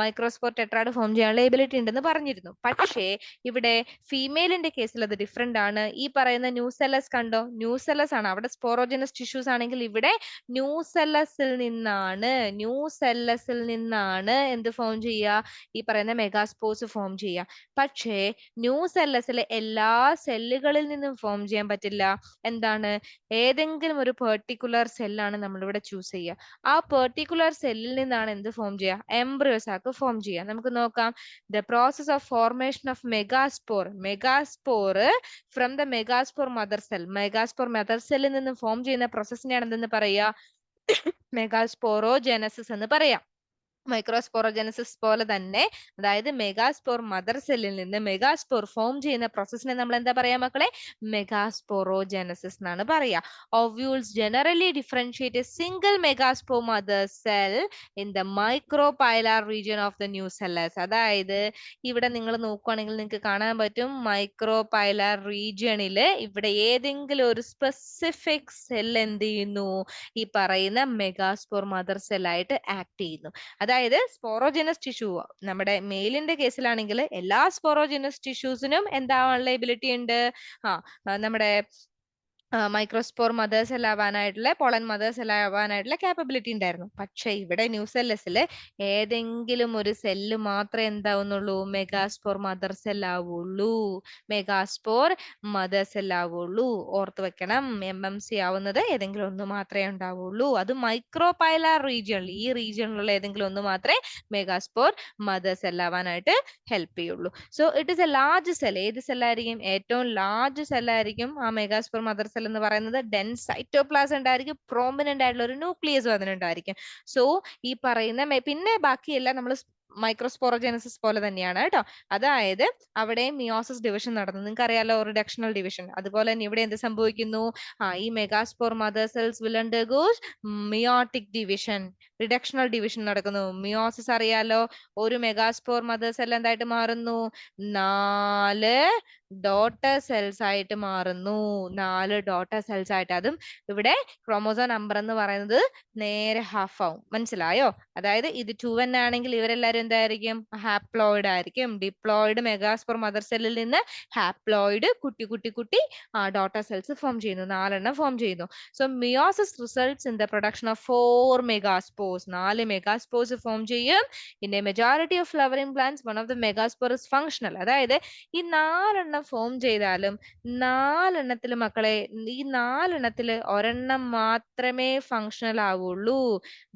മൈക്രോസ്പോർ ടെട്രാഡ് ഫോം ചെയ്യാനുള്ള എബിലിറ്റി ഉണ്ടെന്ന് പറഞ്ഞിരുന്നു. പക്ഷേ ഇവിടെ ഫീമെയിലിന്റെ കേസിൽ അത് ഡിഫറെന്റ് ആണ്. ഈ പറയുന്ന ന്യൂസെല്ലസ് കണ്ടോ, ന്യൂസെല്ലസ് ആണ്. അവിടെ സ്പോറോജെനസ് ടിഷ്യൂസ് ആണെങ്കിൽ ഇവിടെ ന്യൂസെല്ലസിൽ നിന്നാണ് എന്ത് ഫോം ചെയ്യുക? ഈ പറയുന്ന മെഗാസ്പോർസ് ഫോം ചെയ്യുക. പക്ഷേ ന്യൂസെല്ലസിലെ എല്ലാ സെല്ലുകളിൽ നിന്നും ഫോം ചെയ്യാൻ പറ്റില്ല. എന്താണ്? ഏതെങ്കിലും ഒരു പെർട്ടിക്കുലർ സെല്ലാണ് നമ്മളിവിടെ ചൂസ് ചെയ്യുക. ആ പെർട്ടിക്കുലർ സെല്ലിൽ നിന്നാണ് എന്ത് ഫോം ചെയ്യുക? എംബ്രിയോ സാക്ക് ഫോം ചെയ്യുക. നമുക്ക് നോക്കാം. The process of formation of megaspore from the megaspore mother cell, megaspore mother സെല്ലിൽ നിന്ന് ഫോം ചെയ്യുന്ന പ്രോസസ്സിനെയാണ് എന്തെന്ന് പറയുക? മെഗാസ്പോറോജെനസിസ് എന്ന് പറയാം. മൈക്രോസ്പോറോജെനസിസ് പോലെ തന്നെ, അതായത് മെഗാസ്പോർ മദർ സെല്ലിൽ നിന്ന് മെഗാസ്പോർ ഫോം ചെയ്യുന്ന പ്രോസസ്സിനെ നമ്മൾ എന്താ പറയാ മക്കളെ? മെഗാസ്പോറോജെനസിസ് എന്നാണ് പറയാ. Ovules generally differentiate A single megaspore mother cell in the micropylar region of the nucellus. അതായത് ഇവിടെ നിങ്ങൾ നോക്കുകയാണെങ്കിൽ നിങ്ങൾക്ക് കാണാൻ പറ്റും, മൈക്രോപൈലാർ റീജിയണില് ഇവിടെ ഏതെങ്കിലും ഒരു സ്പെസിഫിക് സെൽ എന്ത് ചെയ്യുന്നു? ഈ പറയുന്ന മെഗാസ്പോർ മദർ സെല്ലായിട്ട് ആക്ട് ചെയ്യുന്നു. അതായത് സ്പോറോജെനസ് ടിഷ്യൂ നമ്മുടെ മെയിലിന്റെ കേസിലാണെങ്കിൽ എല്ലാ സ്പോറോജെനസ് ടിഷ്യൂസിനും എന്താവാനുള്ള എബിലിറ്റി ഉണ്ട്? നമ്മുടെ മൈക്രോസ്പോർ മദേഴ്സ് എല്ലാം ആവാനായിട്ടുള്ള, പോളൻ മദേഴ്സ് എല്ലാം ആവാനായിട്ടുള്ള കാപ്പബിലിറ്റി ഉണ്ടായിരുന്നു. പക്ഷെ ഇവിടെ ന്യൂസെല്ലസിൽ ഏതെങ്കിലും ഒരു സെല്ല് മാത്രമേ എന്താവുന്നുള്ളൂ? മെഗാസ്പോർ മദർ സെൽ ആവുള്ളൂ, മെഗാസ്പോർ മദർ സെൽ ആവുള്ളൂ. ഓർത്ത് വെക്കണം, MMC ആവുന്നത് ഏതെങ്കിലും ഒന്ന് മാത്രമേ ഉണ്ടാവുള്ളൂ. അത് മൈക്രോപൈലാർ റീജിയണിൽ, ഈ റീജിയണിലുള്ള ഏതെങ്കിലും ഒന്ന് മാത്രമേ മെഗാസ്പോർ മദർ സെൽ ആവാനായിട്ട് ഹെൽപ്പ് ചെയ്യുള്ളൂ. So it is A large cell. ഏത് സെല്ലായിരിക്കും? ഏറ്റവും ലാർജ് സെല്ലായിരിക്കും ആ മെഗാസ്പോർ മദർ സെൽ എന്ന് പറയുന്നത്. ഡെൻസ് സൈറ്റോപ്ലാസം ഉണ്ടായിരിക്കും, പ്രോമിനന്റ് ആയിട്ടുള്ള ഒരു ന്യൂക്ലിയസ് അതിനുണ്ടായിരിക്കും. സോ ഈ പറയുന്ന പിന്നെ ബാക്കിയെല്ലാം നമ്മൾ മൈക്രോസ്പോറോജെനസിസ് പോലെ തന്നെയാണ് കേട്ടോ. അതായത് അവിടെ മിയോസിസ് ഡിവിഷൻ നടന്നു, നിങ്ങൾക്ക് അറിയാലോ, റിഡക്ഷണൽ ഡിവിഷൻ. അതുപോലെ തന്നെ ഇവിടെ എന്ത് സംഭവിക്കുന്നു? ഈ megaspore mother cells will undergo meiotic division. Reductional division നടക്കുന്നു. മിയോസിസ് അറിയാലോ, ഒരു മെഗാസ്പോർ മദർ സെൽ എന്തായിട്ട് മാറുന്നു? 4 ഡോട്ടർ സെൽസ് ആയിട്ട് മാറുന്നു. 4 ഡോട്ടർ സെൽസ് ആയിട്ട്. അതും ഇവിടെ ക്രോമോസോം നമ്പർ എന്ന് പറയുന്നത് നേരെ ഹാഫ് ആവും. മനസ്സിലായോ? അതായത് ഇത് 2n ആണെങ്കിൽ ഇവരെല്ലാരും എന്തായിരിക്കും? ഹാപ്ലോയിഡ് ആയിരിക്കും. ഡിപ്ലോയിഡ് മെഗാസ്പോർ മദർ സെല്ലിൽ നിന്ന് ഹാപ്ലോയിഡ് കുട്ടി കുട്ടി കുട്ടി ഡോട്ടർ സെൽസ് ഫോം ചെയ്യുന്നു. 4 എണ്ണം ഫോം ചെയ്യുന്നു. So meiosis results in the production of 4 megaspores. 4 megaspores form ചെയ്യും. In a majority of flowering plants one of the megaspore is functional. അതായത് ഈ 4 എണ്ണം ഫോം ചെയ്താലും 4 എണ്ണത്തിൽ മക്കളെ, ഈ 4 എണ്ണത്തിൽ ഒരെണ്ണം മാത്രമേ ഫങ്ഷണൽ ആവുള്ളൂ.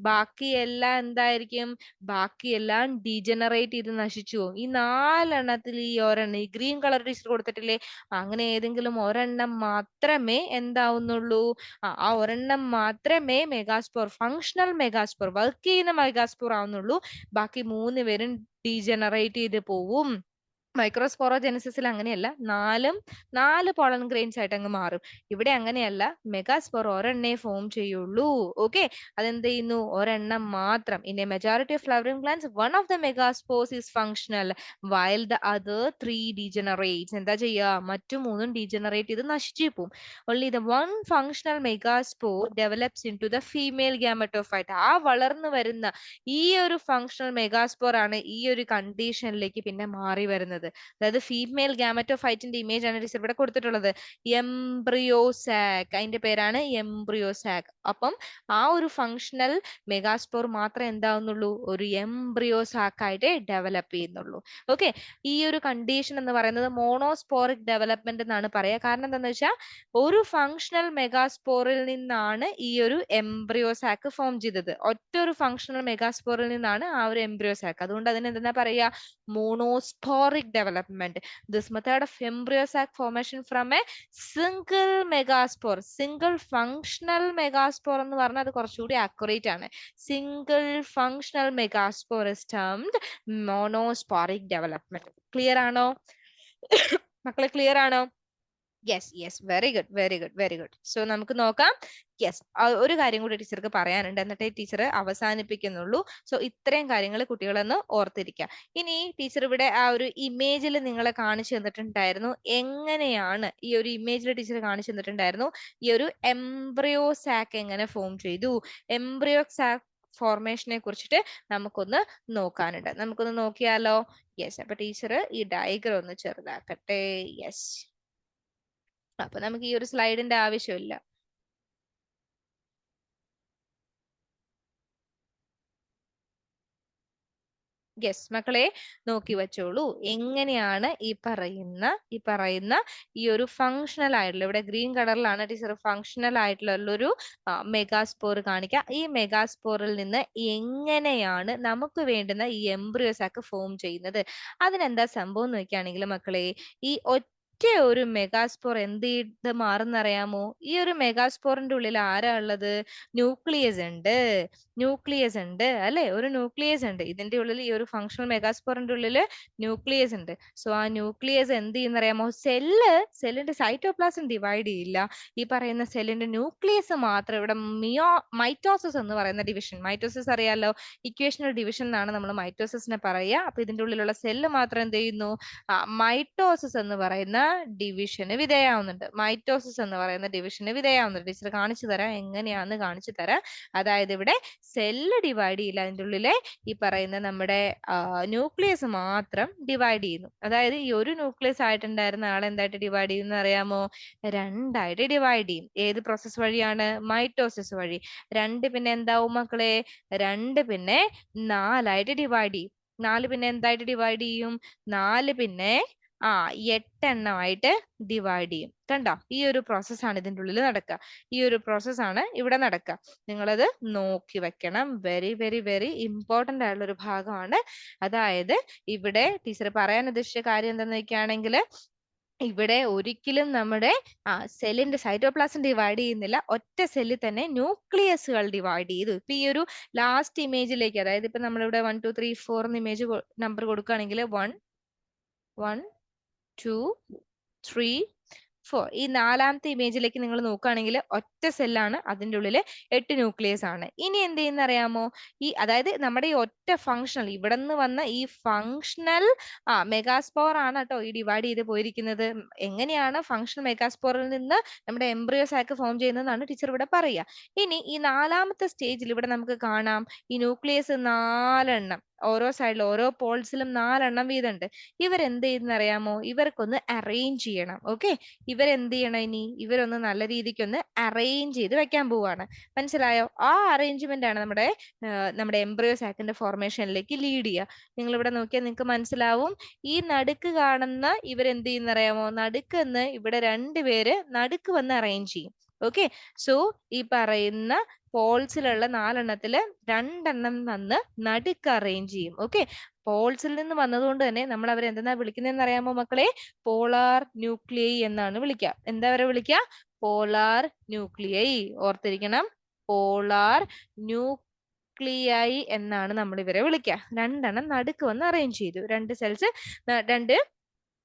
ബാക്കിയെല്ലാം എന്തായിരിക്കും? ബാക്കിയെല്ലാം ഡീജനറേറ്റ് ചെയ്ത് നശിച്ചു പോകും. ഈ 4 എണ്ണത്തിൽ ഈ ഒരെണ്ണം, ഈ ഗ്രീൻ കളർ ടീച്ചർ കൊടുത്തിട്ടില്ലേ, അങ്ങനെ ഏതെങ്കിലും ഒരെണ്ണം മാത്രമേ എന്താവുന്നുള്ളൂ? ആ ഒരെണ്ണം മാത്രമേ മെഗാസ്പോർ, ഫങ്ഷണൽ മെഗാസ്പോർ, വർക്ക് ചെയ്യുന്ന മെഗാസ്പോർ ആവുന്നുള്ളൂ. ബാക്കി 3 പേരും ഡീജനറേറ്റ് ചെയ്ത് പോവും. മൈക്രോസ്പോറോജെനസിസിൽ അങ്ങനെയല്ല, 4 പോളൻ ഗ്രെയിൻസ് ആയിട്ട് അങ്ങ് മാറും. ഇവിടെ അങ്ങനെയല്ല, മെഗാസ്പോർ ഒരെണ്ണേ ഫോം ചെയ്യുള്ളൂ. ഓക്കെ, അതെന്ത് ചെയ്യുന്നു? ഒരെണ്ണം മാത്രം. In a majority of flowering plants one of the megaspores is functional while the other 3 degenerates. എന്താ ചെയ്യുക? മറ്റു 3 ഡീജനറേറ്റ് ചെയ്ത് നശിച്ചു പോവും. Only the one functional megaspore develops into the female gametophyte. ആ വളർന്നു വരുന്ന ഈ ഒരു ഫങ്ഷണൽ മെഗാസ്പോർ ആണ് ഈ ഒരു കണ്ടീഷനിലേക്ക് പിന്നെ മാറി വരുന്നത്. അതായത് ഫീമെയിൽ ഗാമറ്റോഫൈറ്റിന്റെ ഇമേജ് ആണ് ടീച്ചർ ഇവിടെ കൊടുത്തിട്ടുള്ളത്. എംബ്രിയോസാക്, അതിന്റെ പേരാണ് എംബ്രിയോസാക്. അപ്പം ആ ഒരു ഫങ്ഷണൽ മെഗാസ്പോർ മാത്രമേ എന്താവുന്നുള്ളൂ? ഒരു എംബ്രിയോസാക് ആയിട്ട് ഡെവലപ്പ് ചെയ്യുന്നുള്ളൂ. ഓക്കെ, ഈ ഒരു കണ്ടീഷൻ എന്ന് പറയുന്നത് മോണോസ്പോറിക് ഡെവലപ്മെന്റ് എന്നാണ് പറയുക. കാരണം എന്താണെന്ന് വെച്ചാൽ ഒരു ഫങ്ഷണൽ മെഗാസ്പോറിൽ നിന്നാണ് ഈ ഒരു എംബ്രിയോസാക് ഫോം ചെയ്തത്. ഒറ്റ ഒരു ഫങ്ഷണൽ മെഗാസ്പോറിൽ നിന്നാണ് ആ ഒരു എംബ്രിയോസാക്. അതുകൊണ്ട് അതിന് എന്താ പറയുക? monosporic development. This method of embryo sac formation from a single megaspore, single functional megaspore എന്ന് പറഞ്ഞാൽ അത് കുറച്ചുകൂടി accurate ആണ്. Single functional megaspore is termed monosporic development. Clear ആണോ മക്കളെ? ക്ലിയർ ആണോ? Yes yes, very good very good very good. So നമുക്ക് നോക്കാം. യെസ്, ഒരു കാര്യം കൂടി ടീച്ചർക്ക് പറയാനുണ്ട്, എന്നിട്ടേ ടീച്ചർ അവസാനിപ്പിക്കുന്നുള്ളൂ. സോ ഇത്രയും കാര്യങ്ങൾ കുട്ടികളൊന്ന് ഓർത്തിരിക്കുക. ഇനി ടീച്ചർ ഇവിടെ ആ ഒരു ഇമേജിൽ നിങ്ങളെ കാണിച്ചു തന്നിട്ടുണ്ടായിരുന്നു. എങ്ങനെയാണ് ഈ ഒരു ഇമേജിൽ ടീച്ചർ കാണിച്ചു തന്നിട്ടുണ്ടായിരുന്നു ഈ ഒരു എംബ്രിയോ സാക്ക് എങ്ങനെ ഫോം ചെയ്തു. എംബ്രിയോ സാക്ക് ഫോർമേഷനെ കുറിച്ചിട്ട് നമുക്കൊന്ന് നോക്കാനുണ്ട്. നമുക്കൊന്ന് നോക്കിയാലോ? യെസ്, അപ്പൊ ടീച്ചർ ഈ ഡയഗ്രം ഒന്ന് ചെറുതാക്കട്ടെ. യെസ്, അപ്പൊ നമുക്ക് ഈ ഒരു സ്ലൈഡിന്റെ ആവശ്യമില്ല. യെസ് മക്കളെ, നോക്കി വെച്ചോളൂ. എങ്ങനെയാണ് ഈ പറയുന്ന ഈ ഒരു ഫങ്ഷണൽ ആയിട്ടുള്ള, ഇവിടെ ഗ്രീൻ കളറിലാണ് ടീച്ചർ ഫങ്ഷണൽ ആയിട്ടുള്ള ഒരു മെഗാസ്പോർ കാണിക്കുക. ഈ മെഗാസ്പോറിൽ നിന്ന് എങ്ങനെയാണ് നമുക്ക് വേണ്ടുന്ന ഈ എംബ്രിയോസാക്ക് ഫോം ചെയ്യുന്നത്? അതിനെന്താ സംഭവം എന്ന് വെക്കുകയാണെങ്കിൽ മക്കളെ, ഈ ഒരു മെഗാസ്പോർ എന്ത് ചെയ്ത് മാറുന്നറിയാമോ? ഈ ഒരു മെഗാസ്പോറിന്റെ ഉള്ളിൽ ആരാ ഉള്ളത്? ന്യൂക്ലിയസ് ഉണ്ട്. ന്യൂക്ലിയസ് ഉണ്ട് അല്ലെ? ഒരു ന്യൂക്ലിയസ് ഉണ്ട് ഇതിന്റെ ഉള്ളിൽ. ഈ ഒരു ഫങ്ഷണൽ മെഗാസ്പോറിന്റെ ഉള്ളിൽ ന്യൂക്ലിയസ് ഉണ്ട്. സോ ആ ന്യൂക്ലിയസ് എന്ത് ചെയ്യുന്നറിയാമോ? സെല്ലിന്റെ സൈറ്റോപ്ലാസം ഡിവൈഡ് ചെയ്യില്ല. ഈ പറയുന്ന സെല്ലിന്റെ ന്യൂക്ലിയസ് മാത്രം ഇവിടെ മൈറ്റോസിസ് എന്ന് പറയുന്ന ഡിവിഷൻ. മൈറ്റോസിസ് അറിയാലോ, ഇക്വേഷണൽ ഡിവിഷൻ എന്നാണ് നമ്മൾ മൈറ്റോസിസിനെ പറയുക. അപ്പൊ ഇതിന്റെ ഉള്ളിലുള്ള സെല്ല് മാത്രം എന്ത് ചെയ്യുന്നു? മൈറ്റോസിസ് എന്ന് പറയുന്ന ഡിവിഷന് വിധേയാവുന്നുണ്ട്. മൈറ്റോസിസ് എന്ന് പറയുന്ന ഡിവിഷന് വിധേയാവുന്നുണ്ട്. ടീച്ചർ കാണിച്ചു തരാം, എങ്ങനെയാന്ന് കാണിച്ചു തരാം. അതായത് ഇവിടെ സെല്ല് ഡിവൈഡ് ചെയ്യില്ല, അതിൻ്റെ ഉള്ളിലെ ഈ പറയുന്ന നമ്മുടെ ന്യൂക്ലിയസ് മാത്രം ഡിവൈഡ് ചെയ്യുന്നു. അതായത് ഈ ഒരു ന്യൂക്ലിയസ് ആയിട്ടുണ്ടായിരുന്ന ആളെ എന്തായിട്ട് ഡിവൈഡ് ചെയ്യുന്ന അറിയാമോ? 2 ആയിട്ട് ഡിവൈഡ് ചെയ്യും. ഏത് പ്രോസസ് വഴിയാണ്? മൈറ്റോസിസ് വഴി. 2 പിന്നെ എന്താവും മക്കളെ? 2 പിന്നെ 4 ആയിട്ട് ഡിവൈഡ് ചെയ്യും. 4 പിന്നെ എന്തായിട്ട് ഡിവൈഡ് ചെയ്യും? 4 പിന്നെ 8 എണ്ണമായിട്ട് ഡിവൈഡ് ചെയ്യും. കണ്ടോ? ഈ ഒരു പ്രോസസ്സാണ് ഇതിൻ്റെ ഉള്ളിൽ നടക്കുക. ഈ ഒരു പ്രോസസ്സാണ് ഇവിടെ നടക്കുക. നിങ്ങളത് നോക്കി വെക്കണം. വെരി വെരി വെരി ഇമ്പോർട്ടന്റ് ആയിട്ടുള്ള ഒരു ഭാഗമാണ്. അതായത് ഇവിടെ ടീച്ചർ പറയാൻ ഉദ്ദേശിച്ച കാര്യം എന്താണെന്ന് വെക്കുകയാണെങ്കിൽ, ഇവിടെ ഒരിക്കലും നമ്മുടെ സെല്ലിന്റെ സൈറ്റോപ്ലാസം ഡിവൈഡ് ചെയ്യുന്നില്ല. ഒറ്റ സെല്ലിൽ തന്നെ ന്യൂക്ലിയസുകൾ ഡിവൈഡ് ചെയ്തു. ഇപ്പൊ ഈ ഒരു ലാസ്റ്റ് ഇമേജിലേക്ക്, അതായത് ഇപ്പൊ നമ്മളിവിടെ 1 2 3 4 എന്ന് ഇമേജ് നമ്പർ കൊടുക്കുകയാണെങ്കിൽ 1 1 2 3 ഈ നാലാമത്തെ ഇമേജിലേക്ക് നിങ്ങൾ നോക്കുകയാണെങ്കിൽ ഒറ്റ സെല്ലാണ്, അതിൻ്റെ ഉള്ളിൽ 8 ന്യൂക്ലിയസ് ആണ്. ഇനി എന്ത് ചെയ്യുന്ന അറിയാമോ? അതായത് നമ്മുടെ ഈ ഒറ്റ ഫങ്ഷണൽ ഇവിടെ നിന്ന് വന്ന ഈ ഫങ്ഷണൽ മെഗാസ്പോർ ആണ് കേട്ടോ ഈ ഡിവൈഡ് ചെയ്ത് പോയിരിക്കുന്നത്. എങ്ങനെയാണ് ഫങ്ഷണൽ മെഗാസ്പോറിൽ നിന്ന് നമ്മുടെ എംബ്രിയോ സാക്ക് ഫോം ചെയ്യുന്നതെന്നാണ് ടീച്ചർ ഇവിടെ പറയുക. ഇനി ഈ നാലാമത്തെ സ്റ്റേജിൽ ഇവിടെ നമുക്ക് കാണാം ഈ ന്യൂക്ലിയസ് 4 ഓരോ സൈഡിലും ഓരോ പോൾസിലും 4 വീതമുണ്ട്. ഇവരെന്ത് ചെയ്യുന്ന അറിയാമോ? ഇവർക്കൊന്ന് അറേഞ്ച് ചെയ്യണം. ഓക്കെ, ഇവരെന്ത് ചെയ്യണം? ഇനി ഇവരൊന്ന് നല്ല രീതിക്ക് ഒന്ന് അറേഞ്ച് ചെയ്ത് വെക്കാൻ പോവാണ്. മനസ്സിലായോ? ആ അറേഞ്ച്മെന്റ് ആണ് നമ്മുടെ എംബ്രിയോ സാക്കിന്റെ ഫോർമേഷനിലേക്ക് ലീഡ് ചെയ്യുക. നിങ്ങൾ ഇവിടെ നോക്കിയാൽ നിങ്ങൾക്ക് മനസ്സിലാവും. ഈ നടുക്ക് കാണുന്ന ഇവരെന്ത് ചെയ്യുന്ന അറിയാമോ? നടുക്കെന്ന് ഇവിടെ 2 പേര് നടുക്ക് വന്ന് അറേഞ്ച് ചെയ്യും. ഓക്കെ, സോ ഈ പറയുന്ന പോൾസിലുള്ള 4 2 വന്ന് നടുക്ക് അറേഞ്ച് ചെയ്യും. ഓക്കെ, പോൾസിൽ നിന്ന് വന്നതുകൊണ്ട് തന്നെ നമ്മൾ അവരെ എന്തെന്നാ വിളിക്കുന്നതെന്ന് അറിയാമോ മക്കളെ? പോളാർ ന്യൂക്ലിയൈ എന്നാണ് വിളിക്കുക. എന്താ അവരെ വിളിക്കുക? Polar nuclei. ഓർത്തിരിക്കണം, പോളാർ ന്യൂക്ലിയൈ എന്നാണ് നമ്മൾ ഇവരെ വിളിക്കുക. 2 നടുക്ക് വന്ന് അറേഞ്ച് ചെയ്തു. 2 സെൽസ് 2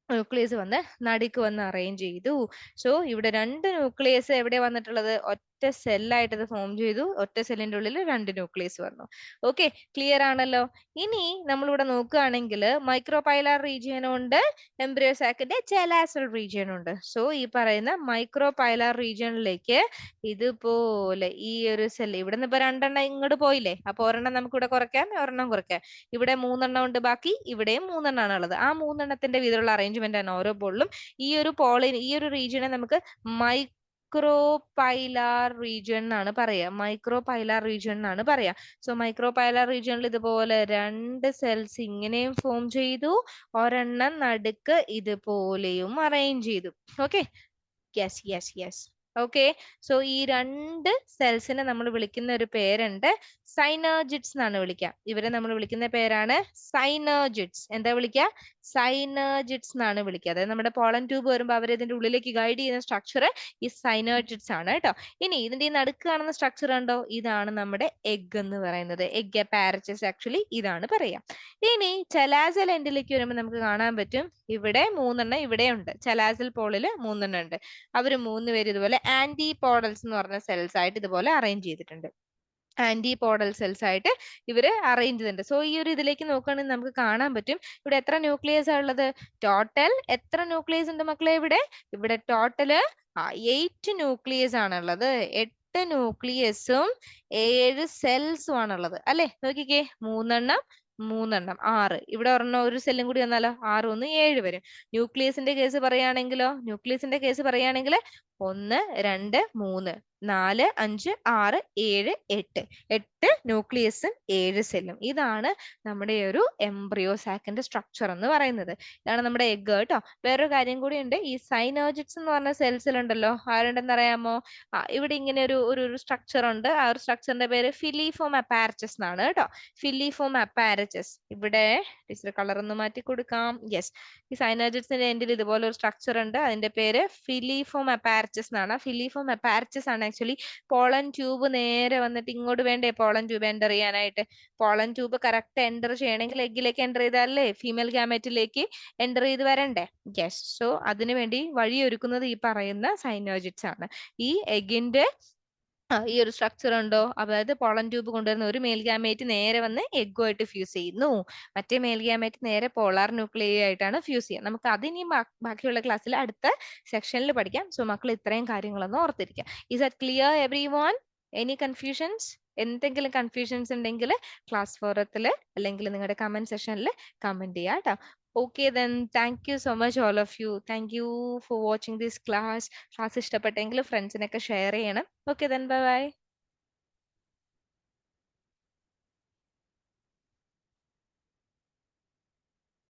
ന്യൂക്ലിയസ് വന്ന് നടുക്ക് വന്ന് അറേഞ്ച് ചെയ്തു. സോ ഇവിടെ 2 ന്യൂക്ലിയസ് എവിടെ വന്നിട്ടുള്ളത്? ഒറ്റ സെല്ലായിട്ട് ഇത് ഫോം ചെയ്തു. ഒറ്റ സെല്ലിന്റെ ഉള്ളിൽ 2 ന്യൂക്ലിയസ് വന്നു. ഓക്കെ, ക്ലിയർ ആണല്ലോ. ഇനി നമ്മളിവിടെ നോക്കുകയാണെങ്കിൽ മൈക്രോപൈലാർ റീജിയൻ ഉണ്ട്, എംബ്രിയോ സാക്കിന്റെ ചെലാസൽ റീജിയൻ ഉണ്ട്. സോ ഈ പറയുന്ന മൈക്രോപൈലാർ റീജിയനിലേക്ക് ഇതുപോലെ ഈ ഒരു സെല്ല് ഇവിടെ നിന്ന് ഇപ്പൊ 2 ഇങ്ങോട്ട് പോയില്ലേ, അപ്പൊ ഒരെണ്ണം നമുക്ക് ഇവിടെ കുറയ്ക്കാം, ഒരെണ്ണം കുറയ്ക്കാം. ഇവിടെ 3 ഉണ്ട്, ബാക്കി ഇവിടെയും 3 ഉള്ളത്. ആ 3 വീതമുള്ള അറേഞ്ച്മെന്റ് ആണ് ഓരോ പോളിലും. ഈ ഒരു റീജിയനെ നമുക്ക് മൈക്രോപൈലാർ റീജിയൻ എന്നാണ് പറയാ. മൈക്രോപൈലാർ റീജിയൻ എന്നാണ് പറയാ. സോ മൈക്രോപൈലാർ റീജിയനിൽ ഇതുപോലെ 2 സെൽസ് ഇങ്ങനെയും ഫോം ചെയ്തു, ഒരെണ്ണം നടുക്ക് ഇതുപോലെയും അറേഞ്ച് ചെയ്തു. Okay, yes yes yes. Okay, so ഈ 2 സെൽസിനെ നമ്മൾ വിളിക്കുന്ന ഒരു പേരുണ്ട്, സൈനർജിഡ്സ് എന്നാണ് വിളിക്കുക. ഇവരെ നമ്മൾ വിളിക്കുന്ന പേരാണ് സൈനർജിഡ്സ്. എന്താ വിളിക്കുക? സൈനർജിഡ്സ് എന്നാണ് വിളിക്കുക. അതായത് നമ്മുടെ പോളൻ ട്യൂബ് വരുമ്പോൾ അവർ ഇതിന്റെ ഉള്ളിലേക്ക് ഗൈഡ് ചെയ്യുന്ന സ്ട്രക്ചർ ഈ സൈനർജിഡ്സ് ആണ് കേട്ടോ. ഇനി ഇതിന്റെ ഈ നടുക്ക് കാണുന്ന സ്ട്രക്ചർ ഉണ്ടോ? ഇതാണ് നമ്മുടെ എഗ് എന്ന് പറയുന്നത്. എഗ് അപ്പാരച്ചസ് ആക്ച്വലി ഇതാണ് പറയാ. ഇനി ചെലാസൽ എൻഡിലേക്ക് വരുമ്പോൾ നമുക്ക് കാണാൻ പറ്റും ഇവിടെ 3 ഇവിടെ ഉണ്ട്. ചെലാസൽ പോളിൽ 3 ഉണ്ട്. അവർ 3 പേര് ഇതുപോലെ ആന്റിപോഡൽസ് എന്ന് പറഞ്ഞ സെൽസ് ആയിട്ട് ഇതുപോലെ അറേഞ്ച് ചെയ്തിട്ടുണ്ട്. ആന്റിപോഡൽ സെൽസ് ആയിട്ട് ഇവര് അറേഞ്ച് ചെയ്തിട്ടുണ്ട്. സോ ഈ ഒരു ഇതിലേക്ക് നോക്കുകയാണെങ്കിൽ നമുക്ക് കാണാൻ പറ്റും ഇവിടെ എത്ര ന്യൂക്ലിയസ് ആണ് ഉള്ളത്? ടോട്ടൽ എത്ര ന്യൂക്ലിയസ് ഉണ്ട് മക്കളെ? ഇവിടെ ടോട്ടല് 8 ന്യൂക്ലിയസ് ആണുള്ളത്. 8 ന്യൂക്ലിയസും 7 സെൽസും ആണുള്ളത് അല്ലെ? നോക്കിക്കേ, 3 3 6. ഇവിടെ ഒരു സെല്ലും കൂടി വന്നാലോ? 6 1 7 വരും. ന്യൂക്ലിയസിന്റെ കേസ് പറയുകയാണെങ്കിലോ? ന്യൂക്ലിയസിന്റെ കേസ് പറയുകയാണെങ്കിൽ 1 2 3 4 5 6 7 8 8 ന്യൂക്ലിയസും 7 സെല്ലും. ഇതാണ് നമ്മുടെ ഒരു എംബ്രിയോ സാക്കിന്റെ സ്ട്രക്ചർ എന്ന് പറയുന്നത്. ഇതാണ് നമ്മുടെ എഗ് കേട്ടോ. വേറൊരു കാര്യം കൂടി ഉണ്ട്, ഈ സൈനോജിറ്റ്സ് എന്ന് പറഞ്ഞ സെൽസിൽ ഉണ്ടല്ലോ, ആരുണ്ടെന്ന് അറിയാമോ? ഇവിടെ ഇങ്ങനെ ഒരു സ്ട്രക്ചർ ഉണ്ട്. ആ ഒരു സ്ട്രക്ചറിന്റെ പേര് ഫിലിഫോം അപ്പാരച്ചസ് എന്നാണ് കേട്ടോ. ഫിലിഫോം അപ്പാരച്ചസ്. ഇവിടെ ടീച്ചർ കളർ ഒന്ന് മാറ്റി കൊടുക്കാം. യെസ്, ഈ സൈനോജിറ്റ്സിന്റെ എൻഡിൽ ഇതുപോലെ ഒരു സ്ട്രക്ചർ ഉണ്ട്. അതിന്റെ പേര് ഫിലിഫോം അപ്പാരച്ചസ് എന്നാണ്. ഫിലിഫോം അപ്പാരച്ചസ് ആണ് ആക്ച്വലി പോളൻ ട്യൂബ് നേരെ വന്നിട്ട് ഇങ്ങോട്ട് വേണ്ടേ പോളൻ ട്യൂബ് എൻ്റർ ചെയ്യാനായിട്ട്. പോളൻ ട്യൂബ് കറക്റ്റ് എൻ്റർ ചെയ്യണമെങ്കിൽ എഗ്ഗിലേക്ക് എൻ്റർ ചെയ്താലേ ഫീമെയിൽ ഗാമറ്റിലേക്ക് എൻ്റർ ചെയ്ത് വരണ്ടേ? യെസ്, സോ അതിനു വേണ്ടി വഴിയൊരുക്കുന്നത് ഈ പറയുന്ന സൈനോജിറ്റ്സ് ആണ്. ഈ എഗിന്റെ ഈ ഒരു സ്ട്രക്ചർ ഉണ്ടോ? അതായത് പോളൻ ട്യൂബ് കൊണ്ടുവരുന്ന ഒരു മെയിൽ ഗാമേറ്റ് നേരെ വന്ന് എഗ്ഗുമായിട്ട് ഫ്യൂസ് ചെയ്യുന്നു, മറ്റേ മെയിൽ ഗാമേറ്റ് നേരെ പോളാർ ന്യൂക്ലിയൈ ആയിട്ടാണ് ഫ്യൂസ് ചെയ്യുക. നമുക്ക് അതിനി ബാക്കിയുള്ള ക്ലാസ്സിൽ അടുത്ത സെക്ഷനിൽ പഠിക്കാം. സോ മക്കൾ ഇത്രയും കാര്യങ്ങളൊന്നും ഓർത്തിരിക്കുക. Is that clear everyone? Any confusions? എന്തെങ്കിലും കൺഫ്യൂഷൻസ് ഉണ്ടെങ്കിൽ ക്ലാസ് ഫോറത്തിൽ അല്ലെങ്കിൽ നിങ്ങളുടെ കമന്റ് സെഷനിൽ കമന്റ് ചെയ്യാം കേട്ടോ. Okay, then thank you so much all of you. Thank you for watching this class. Class ഇഷ്ടപ്പെട്ടെങ്കിൽ ഫ്രണ്ട്സിനൊക്കെ ഷെയർ ചെയ്യണം. Okay, then bye bye.